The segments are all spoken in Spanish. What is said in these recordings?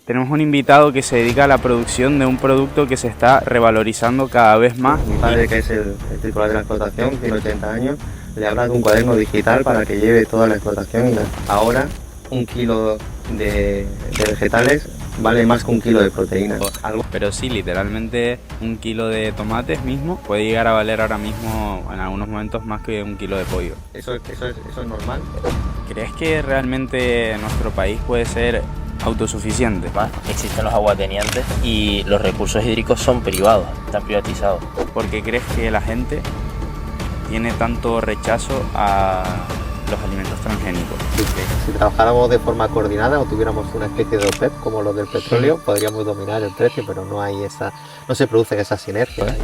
tenemos un invitado que se dedica a la producción de un producto que se está revalorizando cada vez más. Mi padre, que es el titular de la explotación, tiene 80 años, le habla de un cuaderno digital para que lleve toda la explotación y ahora un kilo de vegetales vale más que un kilo de proteína. Pero sí, literalmente un kilo de tomates mismo puede llegar a valer ahora mismo en algunos momentos más que un kilo de pollo. Eso es normal. ¿Crees que realmente nuestro país puede ser autosuficiente? Existen los aguatenientes y los recursos hídricos son privados, están privatizados. ¿Por qué crees que la gente tiene tanto rechazo a los alimentos transgénicos? Si trabajáramos de forma coordinada o tuviéramos una especie de OPEP como los del petróleo, podríamos dominar el precio, pero no se producen esas sinergias.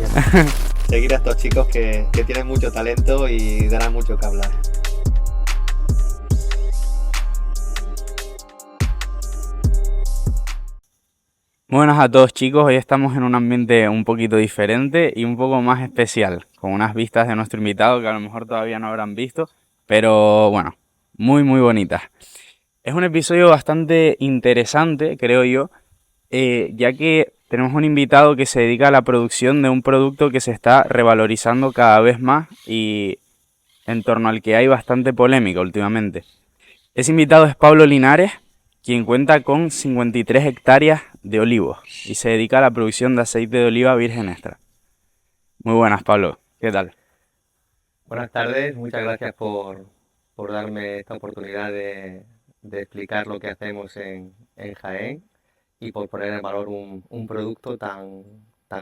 Seguir a estos chicos que tienen mucho talento y darán mucho que hablar. Buenas a todos, chicos, hoy estamos en un ambiente un poquito diferente y un poco más especial, con unas vistas de nuestro invitado que a lo mejor todavía no habrán visto, pero bueno, muy bonitas. Es un episodio bastante interesante, creo yo, ya que tenemos un invitado que se dedica a la producción de un producto que se está revalorizando cada vez más y en torno al que hay bastante polémica últimamente. Ese invitado es Pablo Linares, quien cuenta con 53 hectáreas de olivos y se dedica a la producción de aceite de oliva virgen extra. Muy buenas, Pablo. ¿Qué tal? Buenas tardes, muchas gracias por darme esta oportunidad de explicar lo que hacemos en Jaén y por poner en valor un producto tan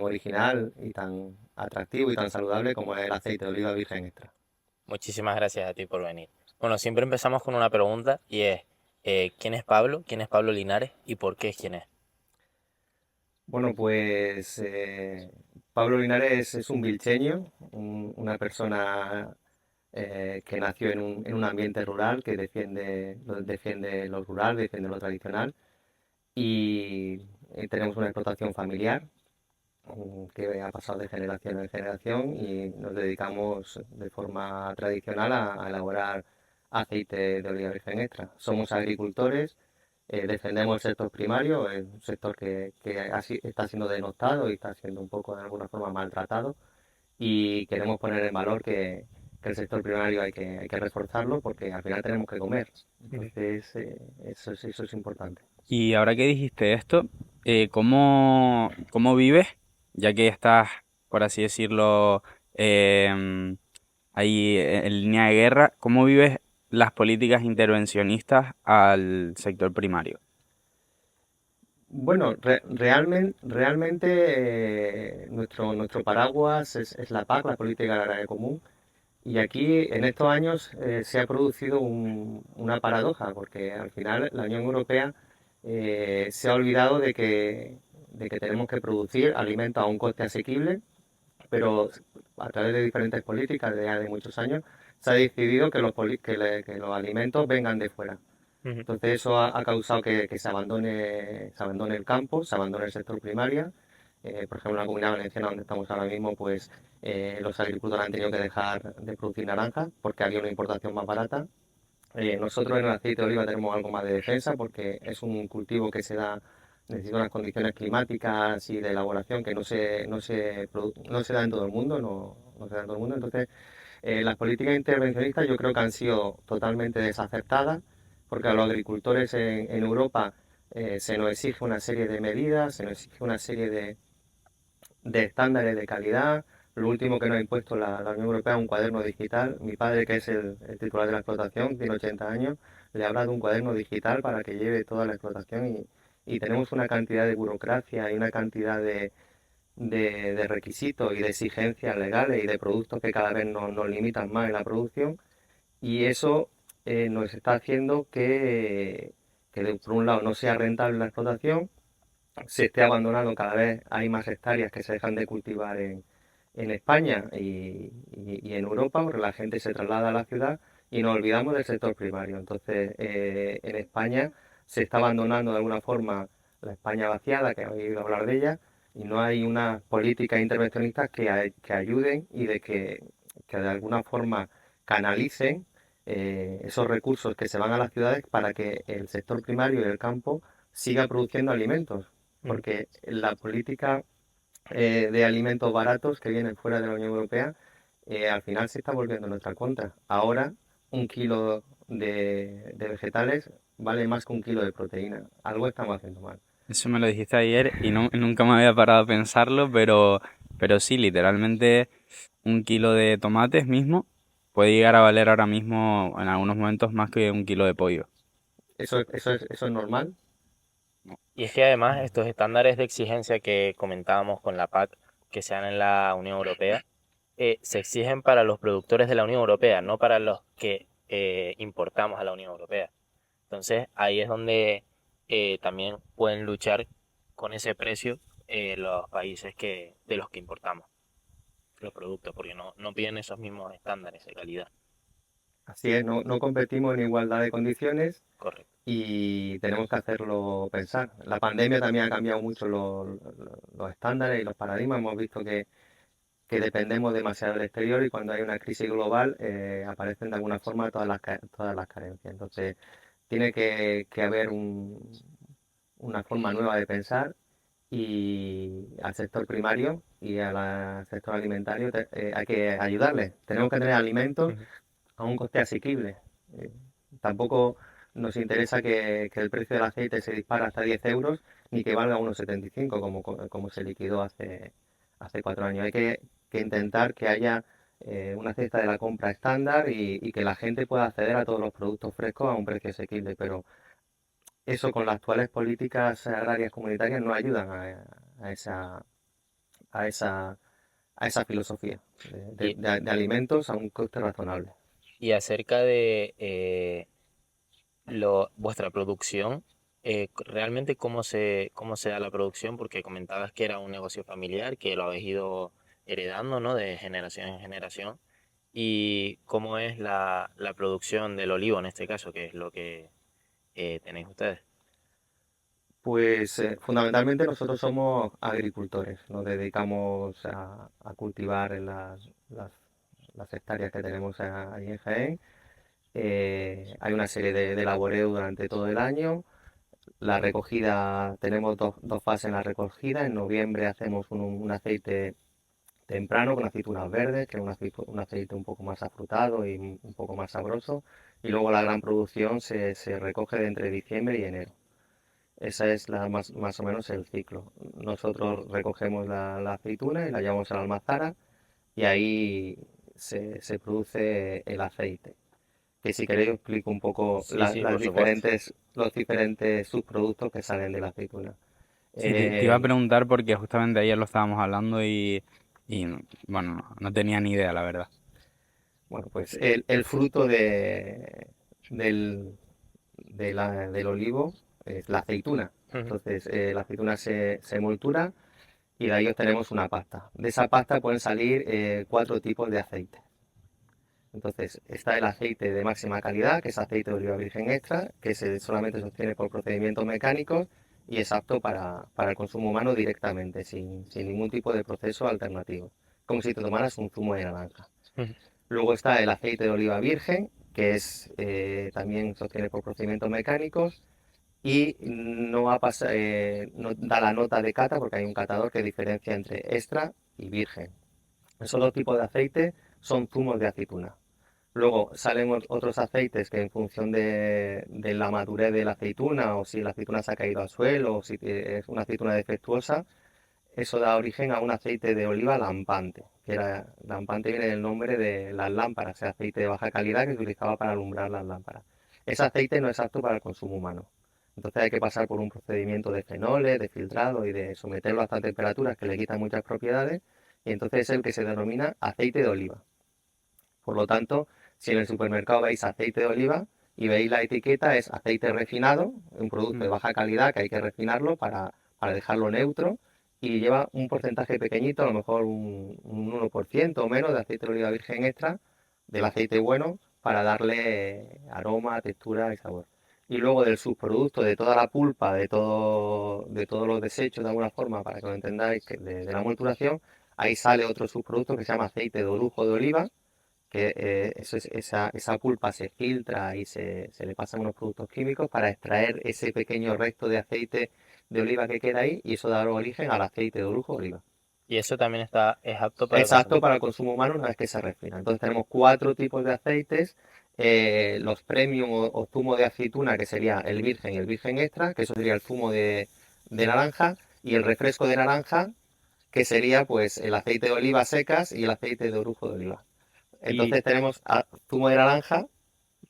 original y tan atractivo y tan saludable como es el aceite de oliva virgen extra. Muchísimas gracias a ti por venir. Bueno, siempre empezamos con una pregunta y es, ¿quién es Pablo? ¿Quién es Pablo Linares? ¿Y por qué es quien es? Bueno, pues Pablo Linares es un vilcheño, una persona que nació en un ambiente rural, que defiende lo rural, defiende lo tradicional y tenemos una explotación familiar que ha pasado de generación en generación y nos dedicamos de forma tradicional a elaborar aceite de oliva virgen extra. Somos agricultores, defendemos el sector primario, es un sector que está siendo denostado y está siendo un poco de alguna forma maltratado y queremos poner en valor que el sector primario hay que reforzarlo porque al final tenemos que comer. Entonces, eso es importante. Y ahora que dijiste esto, ¿cómo vives? Ya que estás, por así decirlo, ahí en línea de guerra, ¿cómo vives las políticas intervencionistas al sector primario? Bueno, realmente nuestro paraguas es la PAC, la Política Agraria Común, y aquí en estos años se ha producido una paradoja, porque al final la Unión Europea se ha olvidado de que tenemos que producir alimentos a un coste asequible, pero a través de diferentes políticas de ya de muchos años se ha decidido que los alimentos vengan de fuera. Ujú. Entonces eso ha causado que se abandone el campo, se abandone el sector primario. Por ejemplo, en la Comunidad Valenciana, donde estamos ahora mismo, pues los agricultores han tenido que dejar de producir naranjas porque había una importación más barata. Nosotros en el aceite de oliva tenemos algo más de defensa porque es un cultivo que necesita unas condiciones climáticas y de elaboración que no se da en todo el mundo, no se da en todo el mundo. Entonces, las políticas intervencionistas yo creo que han sido totalmente desacertadas porque a los agricultores en Europa se nos exige una serie de medidas, se nos exige una serie de estándares de calidad. Lo último que nos ha impuesto la Unión Europea es un cuaderno digital. Mi padre, que es el titular de la explotación, tiene 80 años, le habla de un cuaderno digital para que lleve toda la explotación y tenemos una cantidad de burocracia y una cantidad de requisitos y de exigencias legales y de productos que cada vez nos limitan más en la producción y eso nos está haciendo por un lado no sea rentable la explotación, se esté abandonando cada vez, hay más hectáreas que se dejan de cultivar en España y en Europa, porque la gente se traslada a la ciudad y nos olvidamos del sector primario. Entonces, en España se está abandonando de alguna forma la España vaciada, que habéis oído hablar de ella, y no hay unas políticas intervencionistas que ayuden y que de alguna forma canalicen esos recursos que se van a las ciudades para que el sector primario y el campo siga produciendo alimentos, Mm. porque la política de alimentos baratos que vienen fuera de la Unión Europea al final se está volviendo en nuestra contra. Ahora un kilo de vegetales vale más que un kilo de proteína. Algo estamos haciendo mal. Eso me lo dijiste ayer y nunca me había parado a pensarlo, pero sí, literalmente un kilo de tomates mismo puede llegar a valer ahora mismo en algunos momentos más que un kilo de pollo. Eso es normal. Y es que además estos estándares de exigencia que comentábamos con la PAC que se dan en la Unión Europea, se exigen para los productores de la Unión Europea, no para los que importamos a la Unión Europea. Entonces ahí es donde también pueden luchar con ese precio los países de los que importamos los productos, porque no piden esos mismos estándares de calidad. Así es, no competimos en igualdad de condiciones Correcto. y tenemos que hacerlo pensar. La pandemia también ha cambiado mucho los estándares y los paradigmas. Hemos visto que dependemos demasiado del exterior y cuando hay una crisis global aparecen de alguna forma todas las carencias. Entonces, tiene que haber una forma nueva de pensar y al sector primario y al sector alimentario hay que ayudarles. Tenemos que tener alimentos Ujú. a un coste asequible. Eh, Tampoco nos interesa que el precio del aceite se dispara hasta 10 euros ni que valga 1,75 como se liquidó hace 4 años. Hay que intentar que haya una cesta de la compra estándar y que la gente pueda acceder a todos los productos frescos a un precio asequible, pero eso con las actuales políticas agrarias comunitarias no ayudan a esa, a esa, a esa filosofía Y, de alimentos a un coste razonable. y acerca de vuestra producción, realmente cómo se da la producción, porque comentabas que era un negocio familiar, que lo habéis ido heredando, ¿no? De generación en generación. Y cómo es la producción del olivo en este caso, que es lo que tenéis ustedes. Pues fundamentalmente nosotros somos agricultores, nos dedicamos a cultivar en las hectáreas que tenemos ahí en Jaén. Hay una serie de laboreo durante todo el año. La recogida, tenemos dos fases en la recogida. En noviembre hacemos un aceite temprano con aceitunas verdes, que es un aceite un poco más afrutado y un poco más sabroso. Y luego la gran producción se recoge de entre diciembre y enero. Esa es más o menos el ciclo. Nosotros recogemos la aceituna y la llevamos a la almazara y ahí se produce el aceite. Que si queréis os explico un poco Sí, sí, por supuesto. los diferentes subproductos que salen de la aceituna. Sí, te iba a Eh, preguntar porque justamente ayer lo estábamos hablando y bueno, no tenía ni idea, la verdad. bueno, pues el fruto del, del olivo es la aceituna. Ujú. Entonces la aceituna se moltura y de ahí obtenemos una pasta. De esa pasta pueden salir 4 tipos de aceite. Entonces, está el aceite de máxima calidad, que es aceite de oliva virgen extra, que solamente se obtiene por procedimientos mecánicos y es apto para el consumo humano directamente, sin ningún tipo de proceso alternativo, como si te tomaras un zumo de naranja. Ujú. Luego está el aceite de oliva virgen, que también se obtiene por procedimientos mecánicos y no da la nota de cata porque hay un catador que diferencia entre extra y virgen. Esos 2 tipos de aceite son zumos de aceituna. Luego salen otros aceites que en función de la madurez de la aceituna o si la aceituna se ha caído al suelo o si es una aceituna defectuosa, eso da origen a un aceite de oliva lampante, lampante viene del nombre de las lámparas, ese aceite de baja calidad que se utilizaba para alumbrar las lámparas. Ese aceite no es apto para el consumo humano. Entonces hay que pasar por un procedimiento de fenoles, de filtrado y de someterlo a estas temperaturas que le quitan muchas propiedades y entonces es el que se denomina aceite de oliva. Por lo tanto, si en el supermercado veis aceite de oliva y veis la etiqueta, es aceite refinado, un producto de Mm. baja calidad que hay que refinarlo para dejarlo neutro y lleva un porcentaje pequeñito, a lo mejor un 1% o menos de aceite de oliva virgen extra, del aceite bueno, para darle aroma, textura y sabor. Y luego del subproducto, de toda la pulpa, de todos los desechos de alguna forma, para que lo entendáis, de la molturación, ahí sale otro subproducto que se llama aceite de orujo de oliva, que esa pulpa se filtra y se le pasan unos productos químicos para extraer ese pequeño resto de aceite de oliva que queda ahí y eso da origen al aceite de orujo de oliva. Y eso también es apto para el Exacto consumo. para el consumo humano una vez que se refina. Entonces tenemos cuatro tipos de aceites, los premium o zumo de aceituna, que sería el virgen y el virgen extra, que eso sería el zumo de naranja, y el refresco de naranja, que sería pues el aceite de oliva secas y el aceite de orujo de oliva. Y Entonces tenemos zumo de naranja,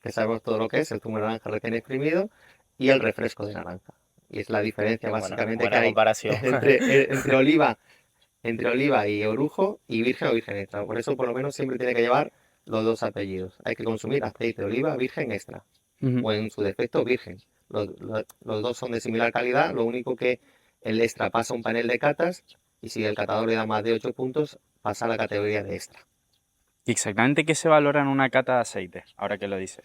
que sabemos todo lo que es, el zumo de naranja recién exprimido, y el refresco de naranja. Y es la diferencia básicamente que Buena hay comparación. entre oliva y orujo y virgen o virgen extra. Por eso por lo menos siempre tiene que llevar los dos apellidos. Hay que consumir aceite de oliva virgen extra ujú, o en su defecto virgen. Los dos son de similar calidad, lo único que el extra pasa un panel de catas y si el catador le da más de 8 puntos, pasa a la categoría de extra. exactamente qué se valora en una cata de aceite, ahora que lo dices.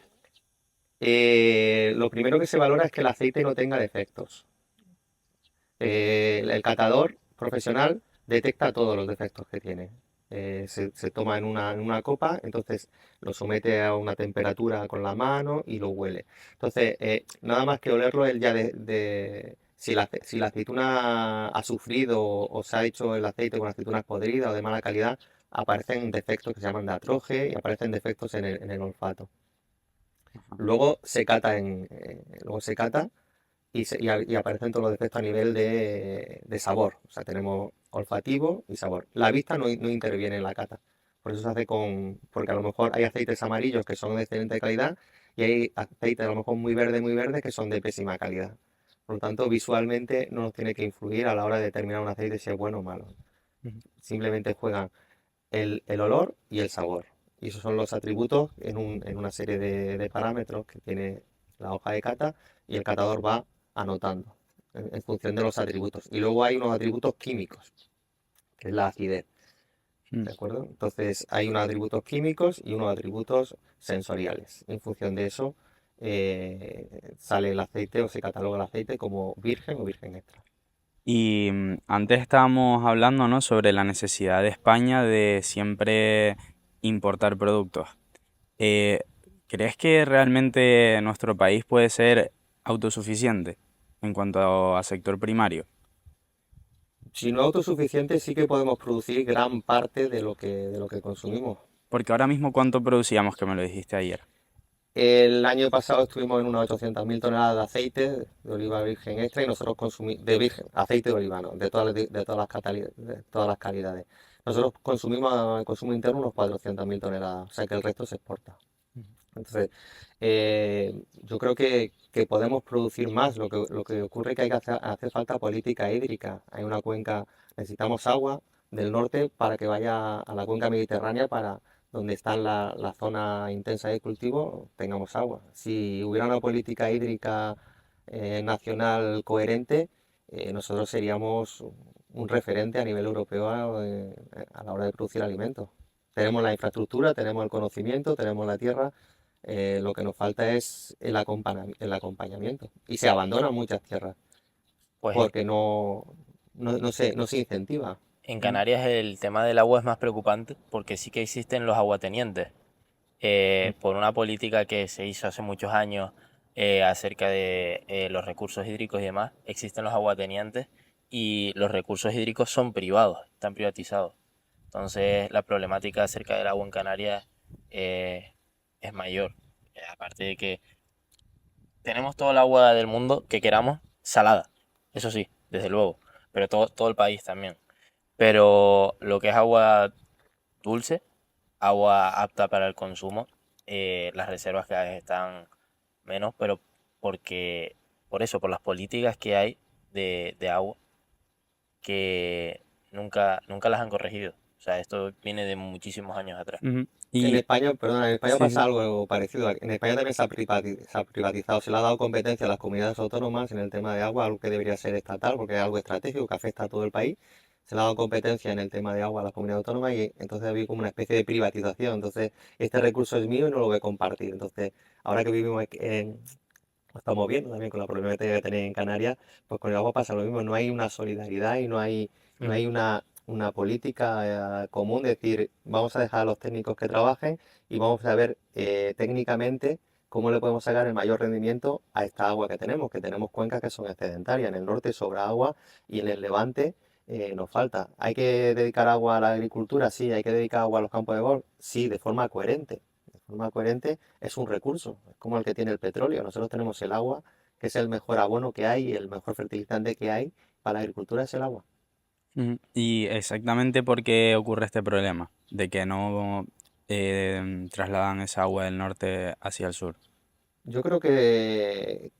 Lo primero que se valora es que el aceite no tenga defectos. El catador profesional detecta todos los defectos que tiene. Se toma en una copa, entonces lo somete a una temperatura con la mano y lo huele. Entonces, nada más que olerlo, él ya si la aceituna ha sufrido o se ha hecho el aceite con aceitunas podridas o de mala calidad, aparecen defectos que se llaman de atroje y aparecen defectos en el olfato. Luego se cata y aparecen todos los defectos a nivel de sabor. O sea, tenemos olfativo y sabor. La vista no interviene en la cata. Por eso se hace porque a lo mejor hay aceites amarillos que son de excelente calidad y hay aceites a lo mejor muy verdes que son de pésima calidad. Por lo tanto, visualmente no nos tiene que influir a la hora de determinar un aceite si es bueno o malo. Ujú. Simplemente juegan el olor y el sabor. Y esos son los atributos en una serie de parámetros que tiene la hoja de cata y el catador va anotando en función de los atributos. Y luego hay unos atributos químicos, que es la acidez, Mm. ¿de acuerdo? Entonces hay unos atributos químicos y unos atributos sensoriales. En función de eso sale el aceite o se cataloga el aceite como virgen o virgen extra. Y antes estábamos hablando, ¿no?, sobre la necesidad de España de siempre importar productos. Eh, ¿Crees que realmente nuestro país puede ser autosuficiente en cuanto a sector primario? Si no autosuficiente, sí que podemos producir gran parte de lo que consumimos. Porque ahora mismo, ¿cuánto producíamos? Que me lo dijiste ayer. El año pasado estuvimos en unas 800.000 toneladas de aceite de oliva virgen extra y nosotros consumimos, de virgen, aceite de oliva, ¿no? De todas de todas las calidades. Nosotros consumimos en consumo interno unos 400.000 toneladas, o sea que el resto se exporta. Entonces, yo creo que podemos producir más. Lo que ocurre es que hace falta política hídrica. Hay una cuenca, necesitamos agua del norte para que vaya a la cuenca mediterránea para donde está la zona intensa de cultivo, tengamos agua. Si hubiera una política hídrica nacional coherente, nosotros seríamos un referente a nivel europeo a la hora de producir alimentos. Tenemos la infraestructura, tenemos el conocimiento, tenemos la tierra, lo que nos falta es el acompañamiento. Y se abandonan muchas tierras Pues porque no se incentiva. en Mm. Canarias el tema del agua es más preocupante porque sí que existen los aguatenientes. Por una política que se hizo hace muchos años acerca de los recursos hídricos y demás, existen los aguatenientes y los recursos hídricos son privados, están privatizados. Entonces la problemática acerca del agua en Canarias es mayor. Aparte de que tenemos todo el agua del mundo que queramos salada, eso sí, desde luego, pero todo el país también. Pero lo que es agua dulce, agua apta para el consumo, las reservas cada vez están menos, pero porque, por eso, por las políticas que hay de agua, que nunca las han corregido. O sea, esto viene de muchísimos años atrás. Ujú. En Y España, perdona, en España sí, pasa sí. algo parecido. En España también se ha privatizado, se le ha dado competencia a las comunidades autónomas en el tema de agua, algo que debería ser estatal porque es algo estratégico que afecta a todo el país. Se le ha dado competencia en el tema de agua a las comunidades autónomas y entonces ha habido como una especie de privatización. Entonces, este recurso es mío y no lo voy a compartir. Entonces, ahora que lo estamos viendo también con la problemática que tenéis en Canarias, pues con el agua pasa lo mismo. No hay una solidaridad y no hay Ujú. una política común, decir, vamos a dejar a los técnicos que trabajen y vamos a ver técnicamente cómo le podemos sacar el mayor rendimiento a esta agua que tenemos cuencas que son excedentarias. En el norte sobra agua y en el levante nos falta. ¿Hay que dedicar agua a la agricultura? Sí. ¿Hay que dedicar agua a los campos de golf? Sí, de forma coherente. De forma coherente es un recurso, es como el que tiene el petróleo. Nosotros tenemos el agua, que es el mejor abono que hay y el mejor fertilizante que hay para la agricultura es el agua. Y exactamente por qué ocurre este problema, de que no trasladan esa agua del norte hacia el sur. Yo creo que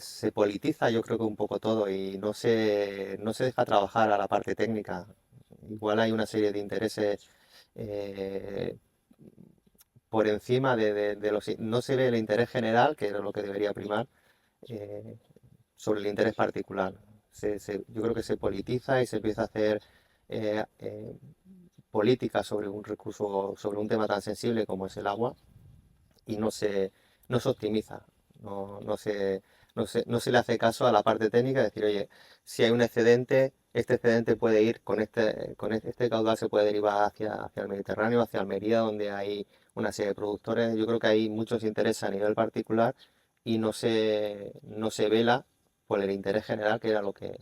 se politiza, yo creo que un poco todo y no se deja trabajar a la parte técnica. Igual hay una serie de intereses eh, por encima de los... No se ve el interés general, que es lo que debería primar, eh, sobre el interés particular. Yo creo que se politiza y se empieza a hacer eh, eh, política sobre un recurso, sobre un tema tan sensible como es el agua y no se optimiza, no se le hace caso a la parte técnica, de decir, oye, si hay un excedente, este excedente puede ir con este caudal se puede derivar hacia el Mediterráneo, hacia Almería, donde hay una serie de productores. Yo creo que hay muchos intereses a nivel particular y no se vela por el interés general, que era lo que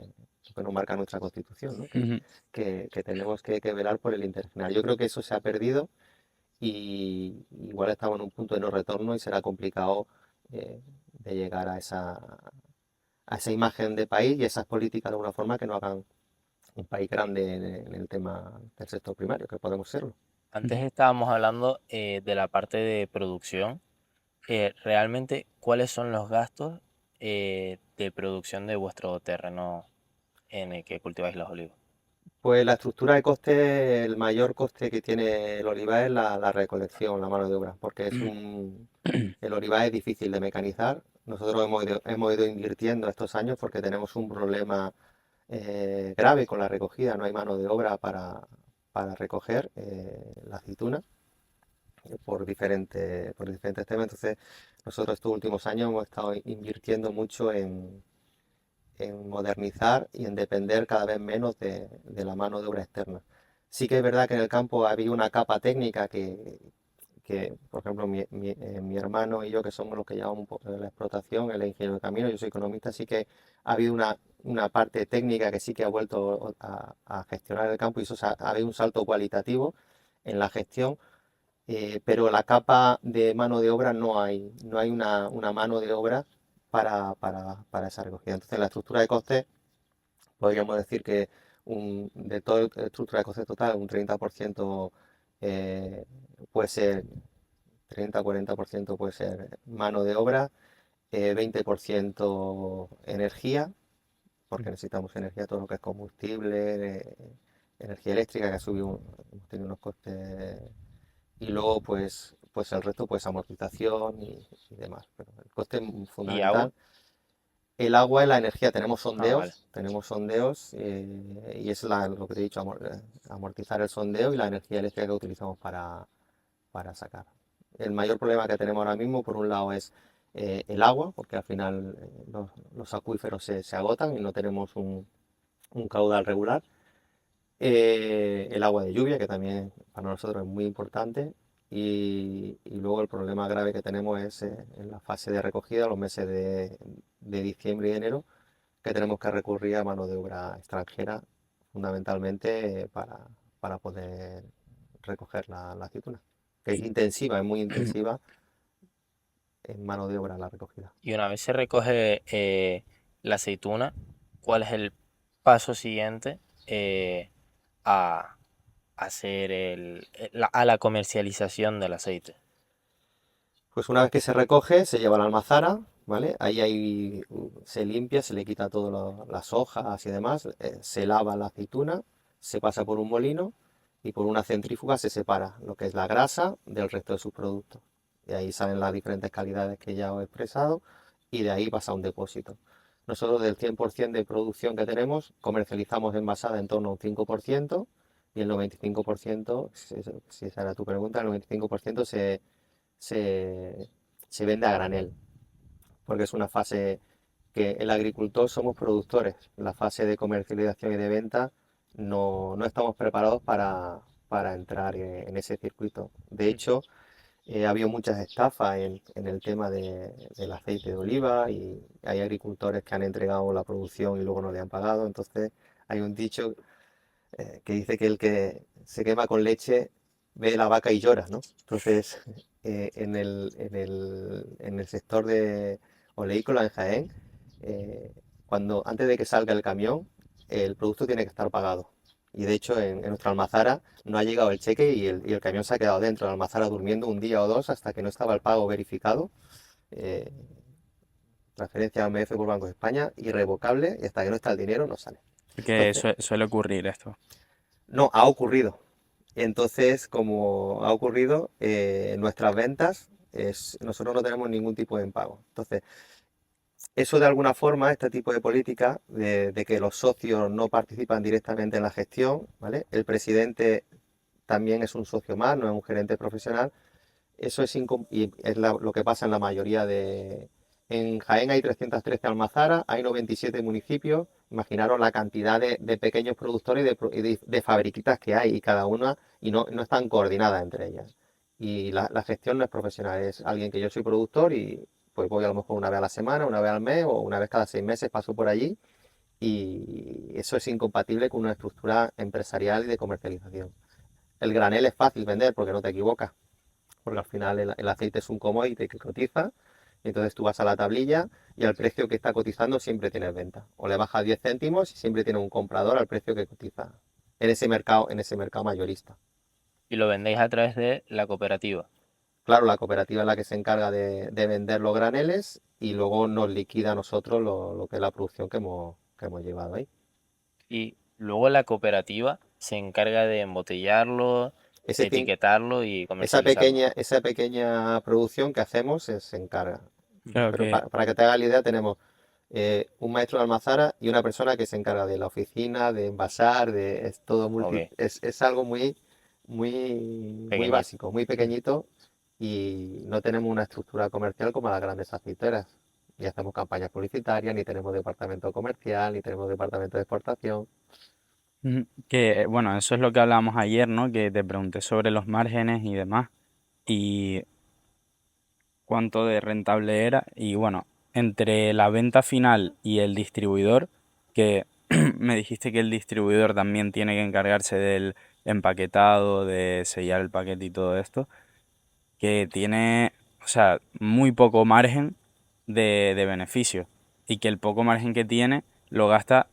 nos marca nuestra Constitución, ¿no? Que, Ujú. que, que tenemos que velar por el interés general. Yo creo que eso se ha perdido y igual estamos en un punto de no retorno y será complicado de llegar a esa imagen de país y a esas políticas de alguna forma que nos hagan un país grande en el tema del sector primario, que podemos serlo. Antes estábamos hablando de la parte de producción. Realmente, ¿cuáles son los gastos de producción de vuestro terreno en el que cultiváis los olivos? Pues la estructura de coste, el mayor coste que tiene el olivar es la recolección, la mano de obra, porque el olivar es difícil de mecanizar. Nosotros hemos ido invirtiendo estos años porque tenemos un problema grave con la recogida, no hay mano de obra para recoger la aceituna por diferentes temas. Entonces, nosotros estos últimos años hemos estado invirtiendo mucho en modernizar y en depender cada vez menos de la mano de obra externa. Sí que es verdad que en el campo había una capa técnica que, por ejemplo, mi hermano y yo, que somos los que llevamos un poco de la explotación, el ingeniero de camino, yo soy economista, sí que ha habido una parte técnica que sí que ha vuelto a gestionar el campo y eso ha habido un salto cualitativo en la gestión, pero la capa de mano de obra no hay una mano de obra para esa recogida. Entonces, la estructura de costes, podríamos decir que de toda la estructura de costes total, un 30% eh, puede ser 30-40% puede ser mano de obra, 20% energía, porque necesitamos energía, todo lo que es combustible, energía eléctrica, que ha subido, hemos tenido unos costes, y luego pues el resto pues amortización y demás. Pero el coste ¿Y agua? fundamental, el agua y la energía, Ah, vale. tenemos sondeos y es lo que te he dicho, amortizar el sondeo y la energía eléctrica que utilizamos para sacar. El mayor problema que tenemos ahora mismo, por un lado, es el agua, porque al final los acuíferos se agotan y no tenemos un caudal regular. El agua de lluvia, que también para nosotros es muy importante. Y luego el problema grave que tenemos es en la fase de recogida, los meses de diciembre y enero, que tenemos que recurrir a mano de obra extranjera, fundamentalmente para poder recoger la aceituna, que es Y, intensiva, es muy intensiva en mano de obra la recogida. y una vez se recoge la aceituna, ¿cuál es el paso siguiente a hacer a la comercialización del aceite? Pues una vez que se recoge, se lleva a la almazara, ¿vale? Se limpia, se le quita todas las hojas y demás, se lava la aceituna, se pasa por un molino y por una centrífuga se separa lo que es la grasa del resto de sus productos. Y ahí salen las diferentes calidades que ya os he expresado y de ahí pasa a un depósito. Nosotros del 100% de producción que tenemos, comercializamos envasada en torno a un 5% y el 95%, si esa era tu pregunta, el 95% se, se vende a granel, porque es una fase que el agricultor somos productores. La fase de comercialización y de venta no estamos preparados para entrar en ese circuito. De hecho, ha habido muchas estafas en el tema del aceite de oliva y hay agricultores que han entregado la producción y luego no le han pagado. Entonces, hay un dicho que dice que el que se quema con leche ve la vaca y llora, ¿no? Entonces, en el sector de oleícola en Jaén, antes de que salga el camión, el producto tiene que estar pagado. Y de hecho, en nuestra almazara no ha llegado el cheque y el camión se ha quedado dentro de la almazara durmiendo un día o dos hasta que no estaba el pago verificado. Eh, Transferencia a AMF por Banco de España, irrevocable, y hasta que no está el dinero no sale. Que Entonces, suele ocurrir esto. no, ha ocurrido. Entonces, como ha ocurrido, nuestras ventas, nosotros no tenemos ningún tipo de impago. Entonces, eso de alguna forma, este tipo de política de que los socios no participan directamente en la gestión, ¿vale? El presidente también es un socio más, no es un gerente profesional. Eso y es lo que pasa en la mayoría de... En Jaén hay 313 almazaras, hay 97 municipios. Imaginaros la cantidad de pequeños productores y de fabriquitas que hay y cada una y no están coordinadas entre ellas. Y la gestión no es profesional, es alguien que yo soy productor y pues voy a lo mejor una vez a la semana, una vez al mes o una vez cada 6 meses paso por allí y eso es incompatible con una estructura empresarial y de comercialización. El granel es fácil vender porque no te equivocas, porque al final el aceite es un commodity que cotiza, y entonces tú vas a la tablilla y al precio que está cotizando siempre tienes venta. O le bajas 10 céntimos y siempre tienes un comprador al precio que cotiza en ese mercado mayorista. Y lo vendéis a través de la cooperativa. Claro, la cooperativa es la que se encarga de vender los graneles y luego nos liquida a nosotros lo que es la producción que hemos llevado ahí. Y luego la cooperativa se encarga de embotellarlo, Ese, tin- etiquetarlo y esa comercializarlo. pequeña producción que hacemos se encarga. Claro Pero que para que te hagas la idea, tenemos un maestro de almazara y una persona que se encarga de la oficina, de envasar, es todo Ok, es algo muy pequeñito. básico, muy pequeñito y no tenemos una estructura comercial como las grandes aceiteras. Ni hacemos campañas publicitarias, ni tenemos departamento comercial, ni tenemos departamento de exportación. bueno, eso es lo que hablábamos ayer, ¿no? Que te pregunté sobre los márgenes y demás. Y cuánto de rentable era. Y bueno, entre la venta final y el distribuidor, que me dijiste que el distribuidor también tiene que encargarse del empaquetado, de sellar el paquete y todo esto, que tiene, o sea, muy poco margen de beneficio. Y que el poco margen que tiene lo gasta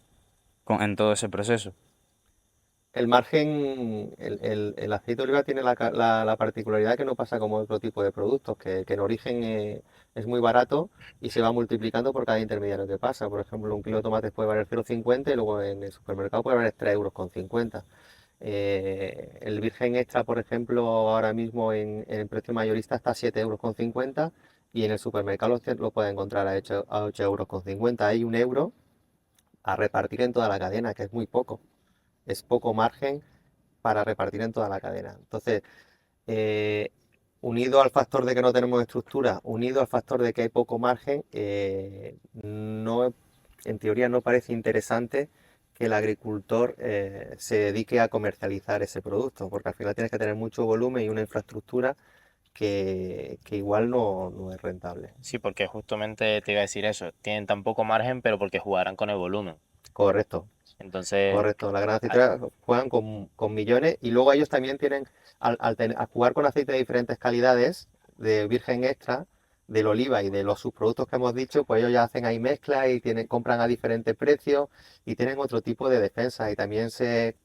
en todo ese proceso. El margen, el aceite de oliva tiene la particularidad que no pasa como otro tipo de productos, que en origen es muy barato y se va multiplicando por cada intermediario que pasa. Por ejemplo, un kilo de tomates puede valer 0,50 y luego en el supermercado puede valer 3,50 euros. El virgen extra, por ejemplo, ahora mismo en el precio mayorista está a 7,50 euros y en el supermercado lo puede encontrar a 8,50 euros. Hay un euro a repartir en toda la cadena, que es muy poco. Es poco margen para repartir en toda la cadena. Entonces, eh, unido al factor de que no tenemos estructura, unido al factor de que hay poco margen, no, en teoría no parece interesante que el agricultor se dedique a comercializar ese producto, porque al final tienes que tener mucho volumen y una infraestructura que igual no es rentable. Sí, porque justamente te iba a decir eso. Tienen tan poco margen, pero porque jugarán con el volumen. Correcto. Entonces, Correcto, las grandes al- aceiteras juegan con millones y luego ellos también tienen, al jugar con aceite de diferentes calidades, de virgen extra, del oliva y de los subproductos que hemos dicho, pues ellos ya hacen ahí mezclas y compran a diferentes precios y tienen otro tipo de defensa y también se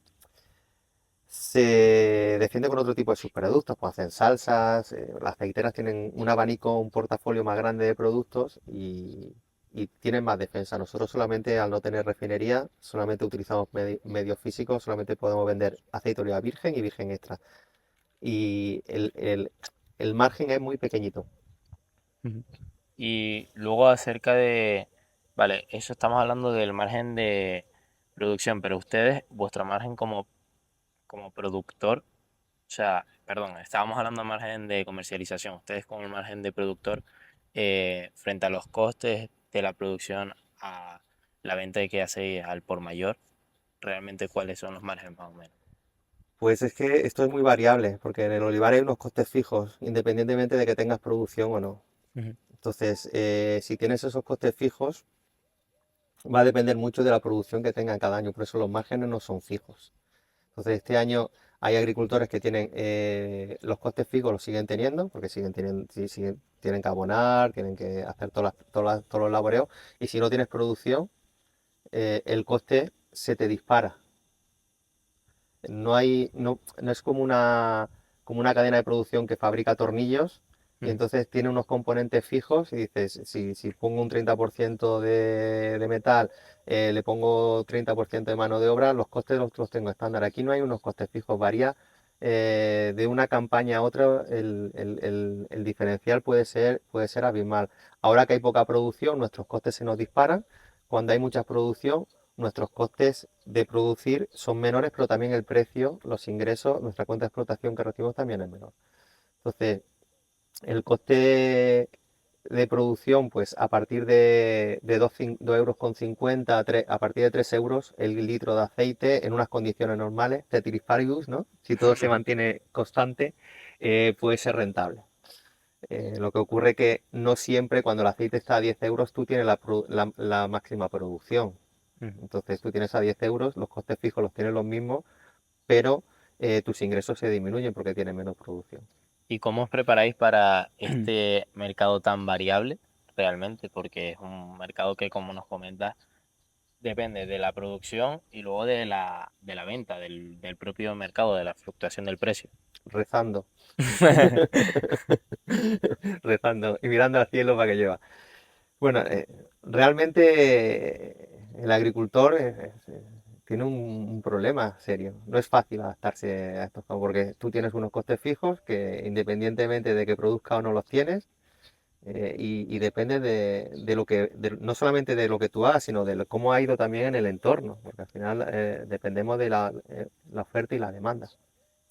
defiende con otro tipo de subproductos, pues hacen salsas, las aceiteras tienen un abanico, un portafolio más grande de productos y tienen más defensa. Nosotros solamente al no tener refinería, solamente utilizamos medios físicos, solamente podemos vender aceite de oliva virgen y virgen extra. Y el margen es muy pequeñito. Ujú. y luego acerca de, vale, eso estamos hablando del margen de producción, pero ustedes, vuestro margen como productor, o sea, perdón, estábamos hablando de margen de comercialización, ustedes con el margen de productor, frente a los costes de la producción a la venta que hacéis al por mayor, realmente cuáles son los márgenes más o menos. Pues es que esto es muy variable, porque en el olivar hay unos costes fijos, independientemente de que tengas producción o no. Ujú. Entonces, si tienes esos costes fijos, va a depender mucho de la producción que tengan cada año, por eso los márgenes no son fijos. Entonces, este año hay agricultores que tienen los costes fijos, los siguen teniendo, porque tienen que abonar, tienen que hacer todos los laboreos, y si no tienes producción, el coste se te dispara. No es como una cadena de producción que fabrica tornillos y Ujú. entonces tiene unos componentes fijos y dices, si pongo un 30% de metal, le pongo 30% de mano de obra, los costes los tengo estándar. Aquí no hay unos costes fijos, varía de una campaña a otra, el diferencial puede ser abismal. Ahora que hay poca producción, nuestros costes se nos disparan. Cuando hay mucha producción, nuestros costes de producir son menores, pero también el precio, los ingresos, nuestra cuenta de explotación que recibimos también es menor. Entonces, el coste de producción, pues a partir de 2 euros con 50, a partir de 3 euros el litro de aceite en unas condiciones normales, ceteris paribus, ¿no? Si todo se mantiene constante, puede ser rentable. Lo que ocurre que no siempre cuando el aceite está a 10 euros tú tienes la máxima producción. Ujú. Entonces tú tienes a 10 euros, los costes fijos los tienes los mismos, pero tus ingresos se disminuyen porque tienes menos producción. ¿Y cómo os preparáis para este mercado tan variable realmente? Porque es un mercado que, como nos comentas, depende de la producción y luego de la venta, del propio mercado, de la fluctuación del precio. Rezando, rezando y mirando al cielo para que llueva. Bueno, realmente el agricultor tiene un problema serio. No es fácil adaptarse a estos campos porque tú tienes unos costes fijos que independientemente de que produzca o no los tienes, y depende de lo no solamente de lo que tú hagas, sino de cómo ha ido también en el entorno, porque al final dependemos de la oferta y la demanda.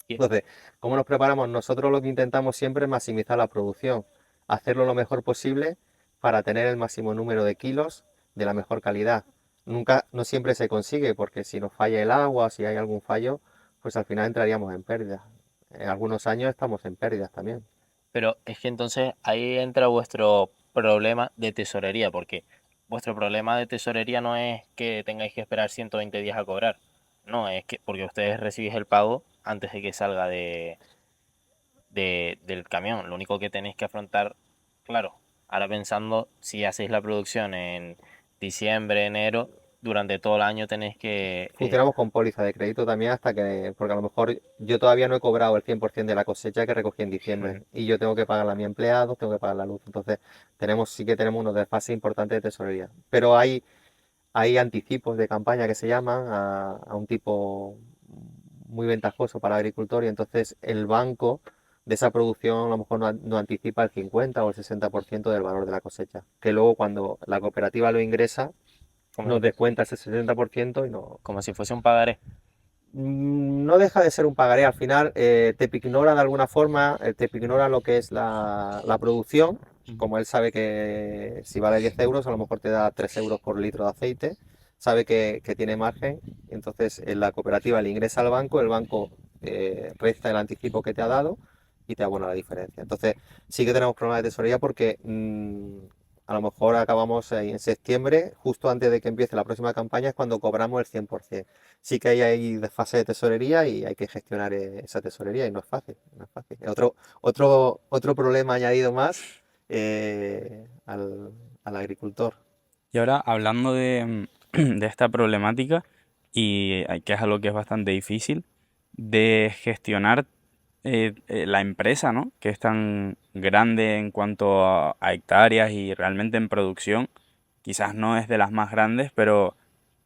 Y- Entonces, ¿cómo nos preparamos? Nosotros lo que intentamos siempre es maximizar la producción, hacerlo lo mejor posible para tener el máximo número de kilos de la mejor calidad. No siempre se consigue, porque si nos falla el agua o si hay algún fallo, pues al final entraríamos en pérdida. En algunos años estamos en pérdidas también. Pero es que entonces ahí entra vuestro problema de tesorería, porque vuestro problema de tesorería no es que tengáis que esperar 120 días a cobrar, no, es que porque ustedes recibís el pago antes de que salga del camión. Lo único que tenéis que afrontar, claro, ahora pensando si hacéis la producción en diciembre, enero, durante todo el año tenéis que... Funcionamos con póliza de crédito también porque a lo mejor yo todavía no he cobrado el 100% de la cosecha que recogí en diciembre y yo tengo que pagar a mi empleado, tengo que pagar la luz. Entonces sí que tenemos unos desfases importantes de tesorería. Pero hay anticipos de campaña que se llaman a un tipo muy ventajoso para el agricultor y entonces el banco de esa producción a lo mejor no anticipa el 50 o el 60% del valor de la cosecha, que luego cuando la cooperativa lo ingresa nos como, descuenta ese 60% y no, como si fuese un pagaré. no deja de ser un pagaré. Al final te ignora de alguna forma, te ignora lo que es la producción. Como él sabe que si vale 10 euros, a lo mejor te da 3 euros por litro de aceite. Sabe que tiene margen. Entonces en la cooperativa le ingresa al banco, el banco resta el anticipo que te ha dado y te abona la diferencia. Entonces sí que tenemos problemas de tesorería porque a lo mejor acabamos ahí en septiembre, justo antes de que empiece la próxima campaña, es cuando cobramos el 100%. Sí que hay ahí desfase de tesorería y hay que gestionar esa tesorería y no es fácil, no es fácil. Otro problema añadido más al agricultor. Y ahora, hablando de esta problemática, y que es algo que es bastante difícil, de gestionar la empresa, ¿no? Que es tan grande en cuanto a hectáreas y realmente en producción, quizás no es de las más grandes, pero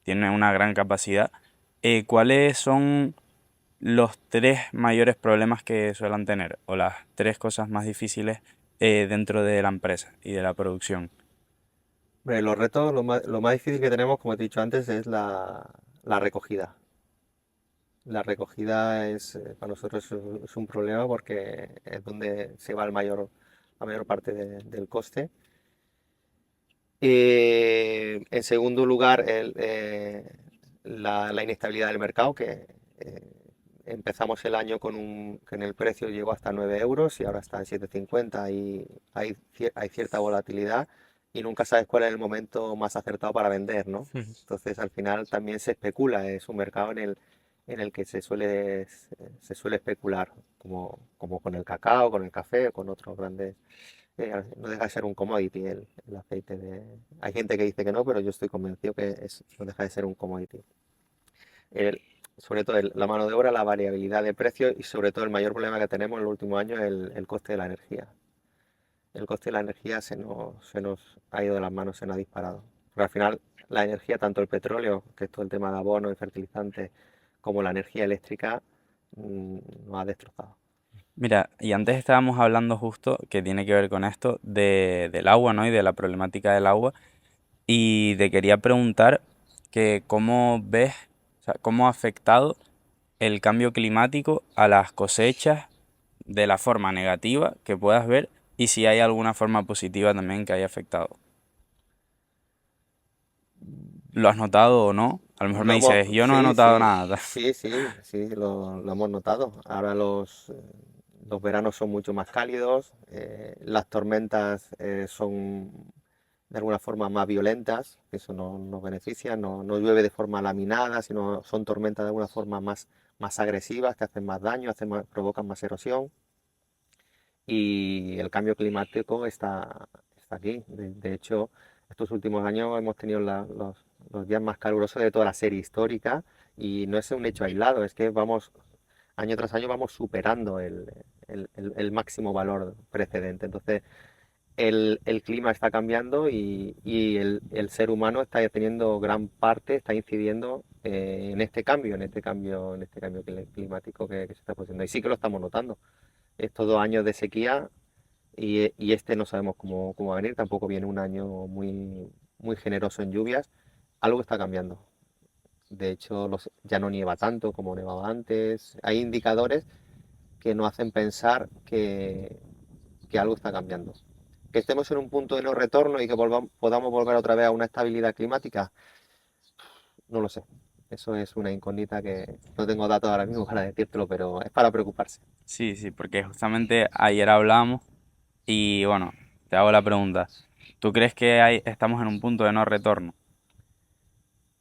tiene una gran capacidad. ¿Cuáles son los tres mayores problemas que suelen tener o las tres cosas más difíciles dentro de la empresa y de la producción? Hombre, los retos, lo más difícil que tenemos, como te he dicho antes, es la recogida. La recogida para nosotros es un problema porque es donde se va la mayor parte del coste. En segundo lugar, la inestabilidad del mercado, que empezamos el año que en el precio llegó hasta 9 euros y ahora está en 7,50 y hay cierta volatilidad y nunca sabes cuál es el momento más acertado para vender, ¿no? Entonces al final también se especula, es un mercado en el que se suele especular, como con el cacao, con el café, con otros grandes. No deja de ser un commodity el aceite Hay gente que dice que no, pero yo estoy convencido que no deja de ser un commodity. El- Sobre todo la mano de obra, la variabilidad de precios y sobre todo el mayor problema que tenemos en los últimos años es el coste de la energía. El coste de la energía se nos ha ido de las manos, se nos ha disparado. Porque al final la energía, tanto el petróleo, que es todo el tema de abonos y fertilizantes, como la energía eléctrica, nos ha destrozado. Mira, y antes estábamos hablando justo, que tiene que ver con esto, del agua, ¿no? Y de la problemática del agua. Y te quería preguntar que cómo ves, o sea, cómo ha afectado el cambio climático a las cosechas de la forma negativa que puedas ver y si hay alguna forma positiva también que haya afectado. ¿Lo has notado o no? A lo mejor me dices, yo no he Sí, notado sí, nada. sí, lo hemos notado. Ahora los veranos son mucho más cálidos, las tormentas son de alguna forma más violentas, eso nos beneficia, no llueve de forma laminada, sino son tormentas de alguna forma más agresivas, que hacen más daño, provocan más erosión. Y el cambio climático está aquí. De hecho, estos últimos años hemos tenido los días más calurosos de toda la serie histórica y no es un hecho aislado, es que año tras año vamos superando el máximo valor precedente. Entonces, el clima está cambiando y el ser humano está teniendo gran parte, está incidiendo en este cambio climático que se está produciendo. Y sí que lo estamos notando. Estos 2 años de sequía y este no sabemos cómo va a venir, tampoco viene un año muy generoso en lluvias, algo está cambiando. De hecho, ya no nieva tanto como nevaba antes. Hay indicadores que nos hacen pensar que algo está cambiando. Que estemos en un punto de no retorno y que podamos volver otra vez a una estabilidad climática, no lo sé. Eso es una incógnita que no tengo datos ahora mismo para decírtelo, pero es para preocuparse. Sí, sí, porque justamente ayer hablamos y bueno, te hago la pregunta. ¿Tú crees que estamos en un punto de no retorno?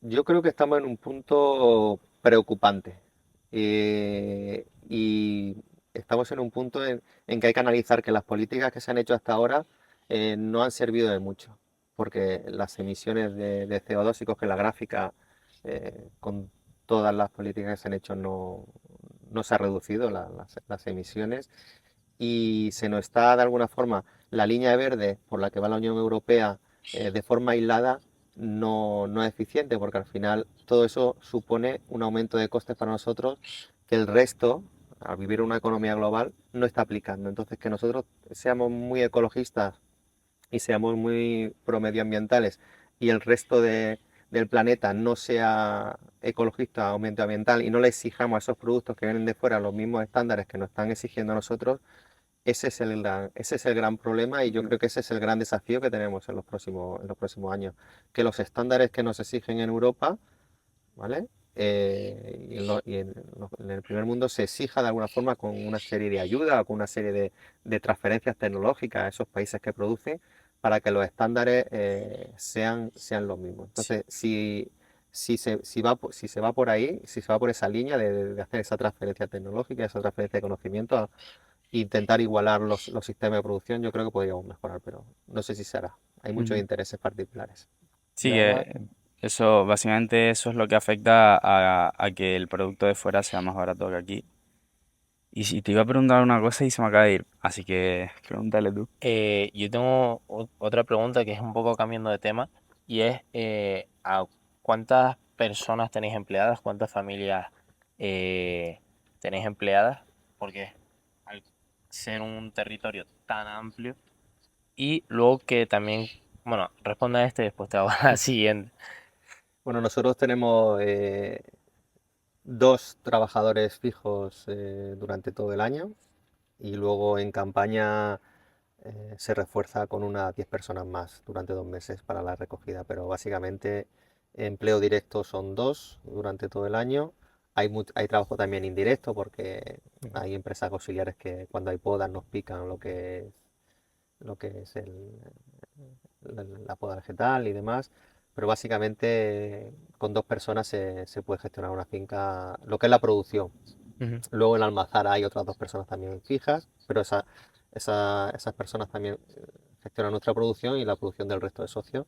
Yo creo que estamos en un punto preocupante y estamos en un punto en que hay que analizar que las políticas que se han hecho hasta ahora no han servido de mucho, porque las emisiones de CO2 y coge la gráfica con todas las políticas que se han hecho no se ha reducido las emisiones y se nos está de alguna forma la línea verde por la que va la Unión Europea de forma aislada no es eficiente porque al final todo eso supone un aumento de costes para nosotros que el resto, al vivir una economía global, no está aplicando. Entonces que nosotros seamos muy ecologistas y seamos muy promedioambientales y el resto del planeta no sea ecologista o medioambiental y no le exijamos a esos productos que vienen de fuera los mismos estándares que nos están exigiendo a nosotros, ese es el gran problema y yo creo que ese es el gran desafío que tenemos en los próximos años. Que los estándares que nos exigen en Europa, ¿vale? En el primer mundo se exija de alguna forma con una serie de ayuda o con una serie de transferencias tecnológicas a esos países que producen para que los estándares sean los mismos. Sí. Entonces, si se va por ahí, si se va por esa línea de hacer esa transferencia tecnológica, esa transferencia de conocimiento, intentar igualar los sistemas de producción, yo creo que podríamos mejorar, pero no sé si se hará. Hay muchos Ujú. intereses particulares. Sí, que eso, básicamente eso es lo que afecta a que el producto de fuera sea más barato que aquí. Y si te iba a preguntar una cosa y se me acaba de ir, así que pregúntale tú. Yo tengo otra pregunta que es un poco cambiando de tema y es ¿a cuántas personas tenéis empleadas? ¿Cuántas familias tenéis empleadas? Porque al ser un territorio tan amplio y luego que también, bueno, responda a este y después te hago la siguiente. Bueno, nosotros tenemos 2 trabajadores fijos durante todo el año y luego en campaña se refuerza con unas 10 personas más durante 2 meses para la recogida, pero básicamente empleo directo son 2 durante todo el año. Hay trabajo también indirecto porque hay empresas auxiliares que cuando hay podas nos pican lo que es la poda vegetal y demás. Pero básicamente con 2 personas se puede gestionar una finca, lo que es la producción. Ujú. Luego en Almazara hay otras 2 personas también fijas, pero esas personas también gestionan nuestra producción y la producción del resto de socios.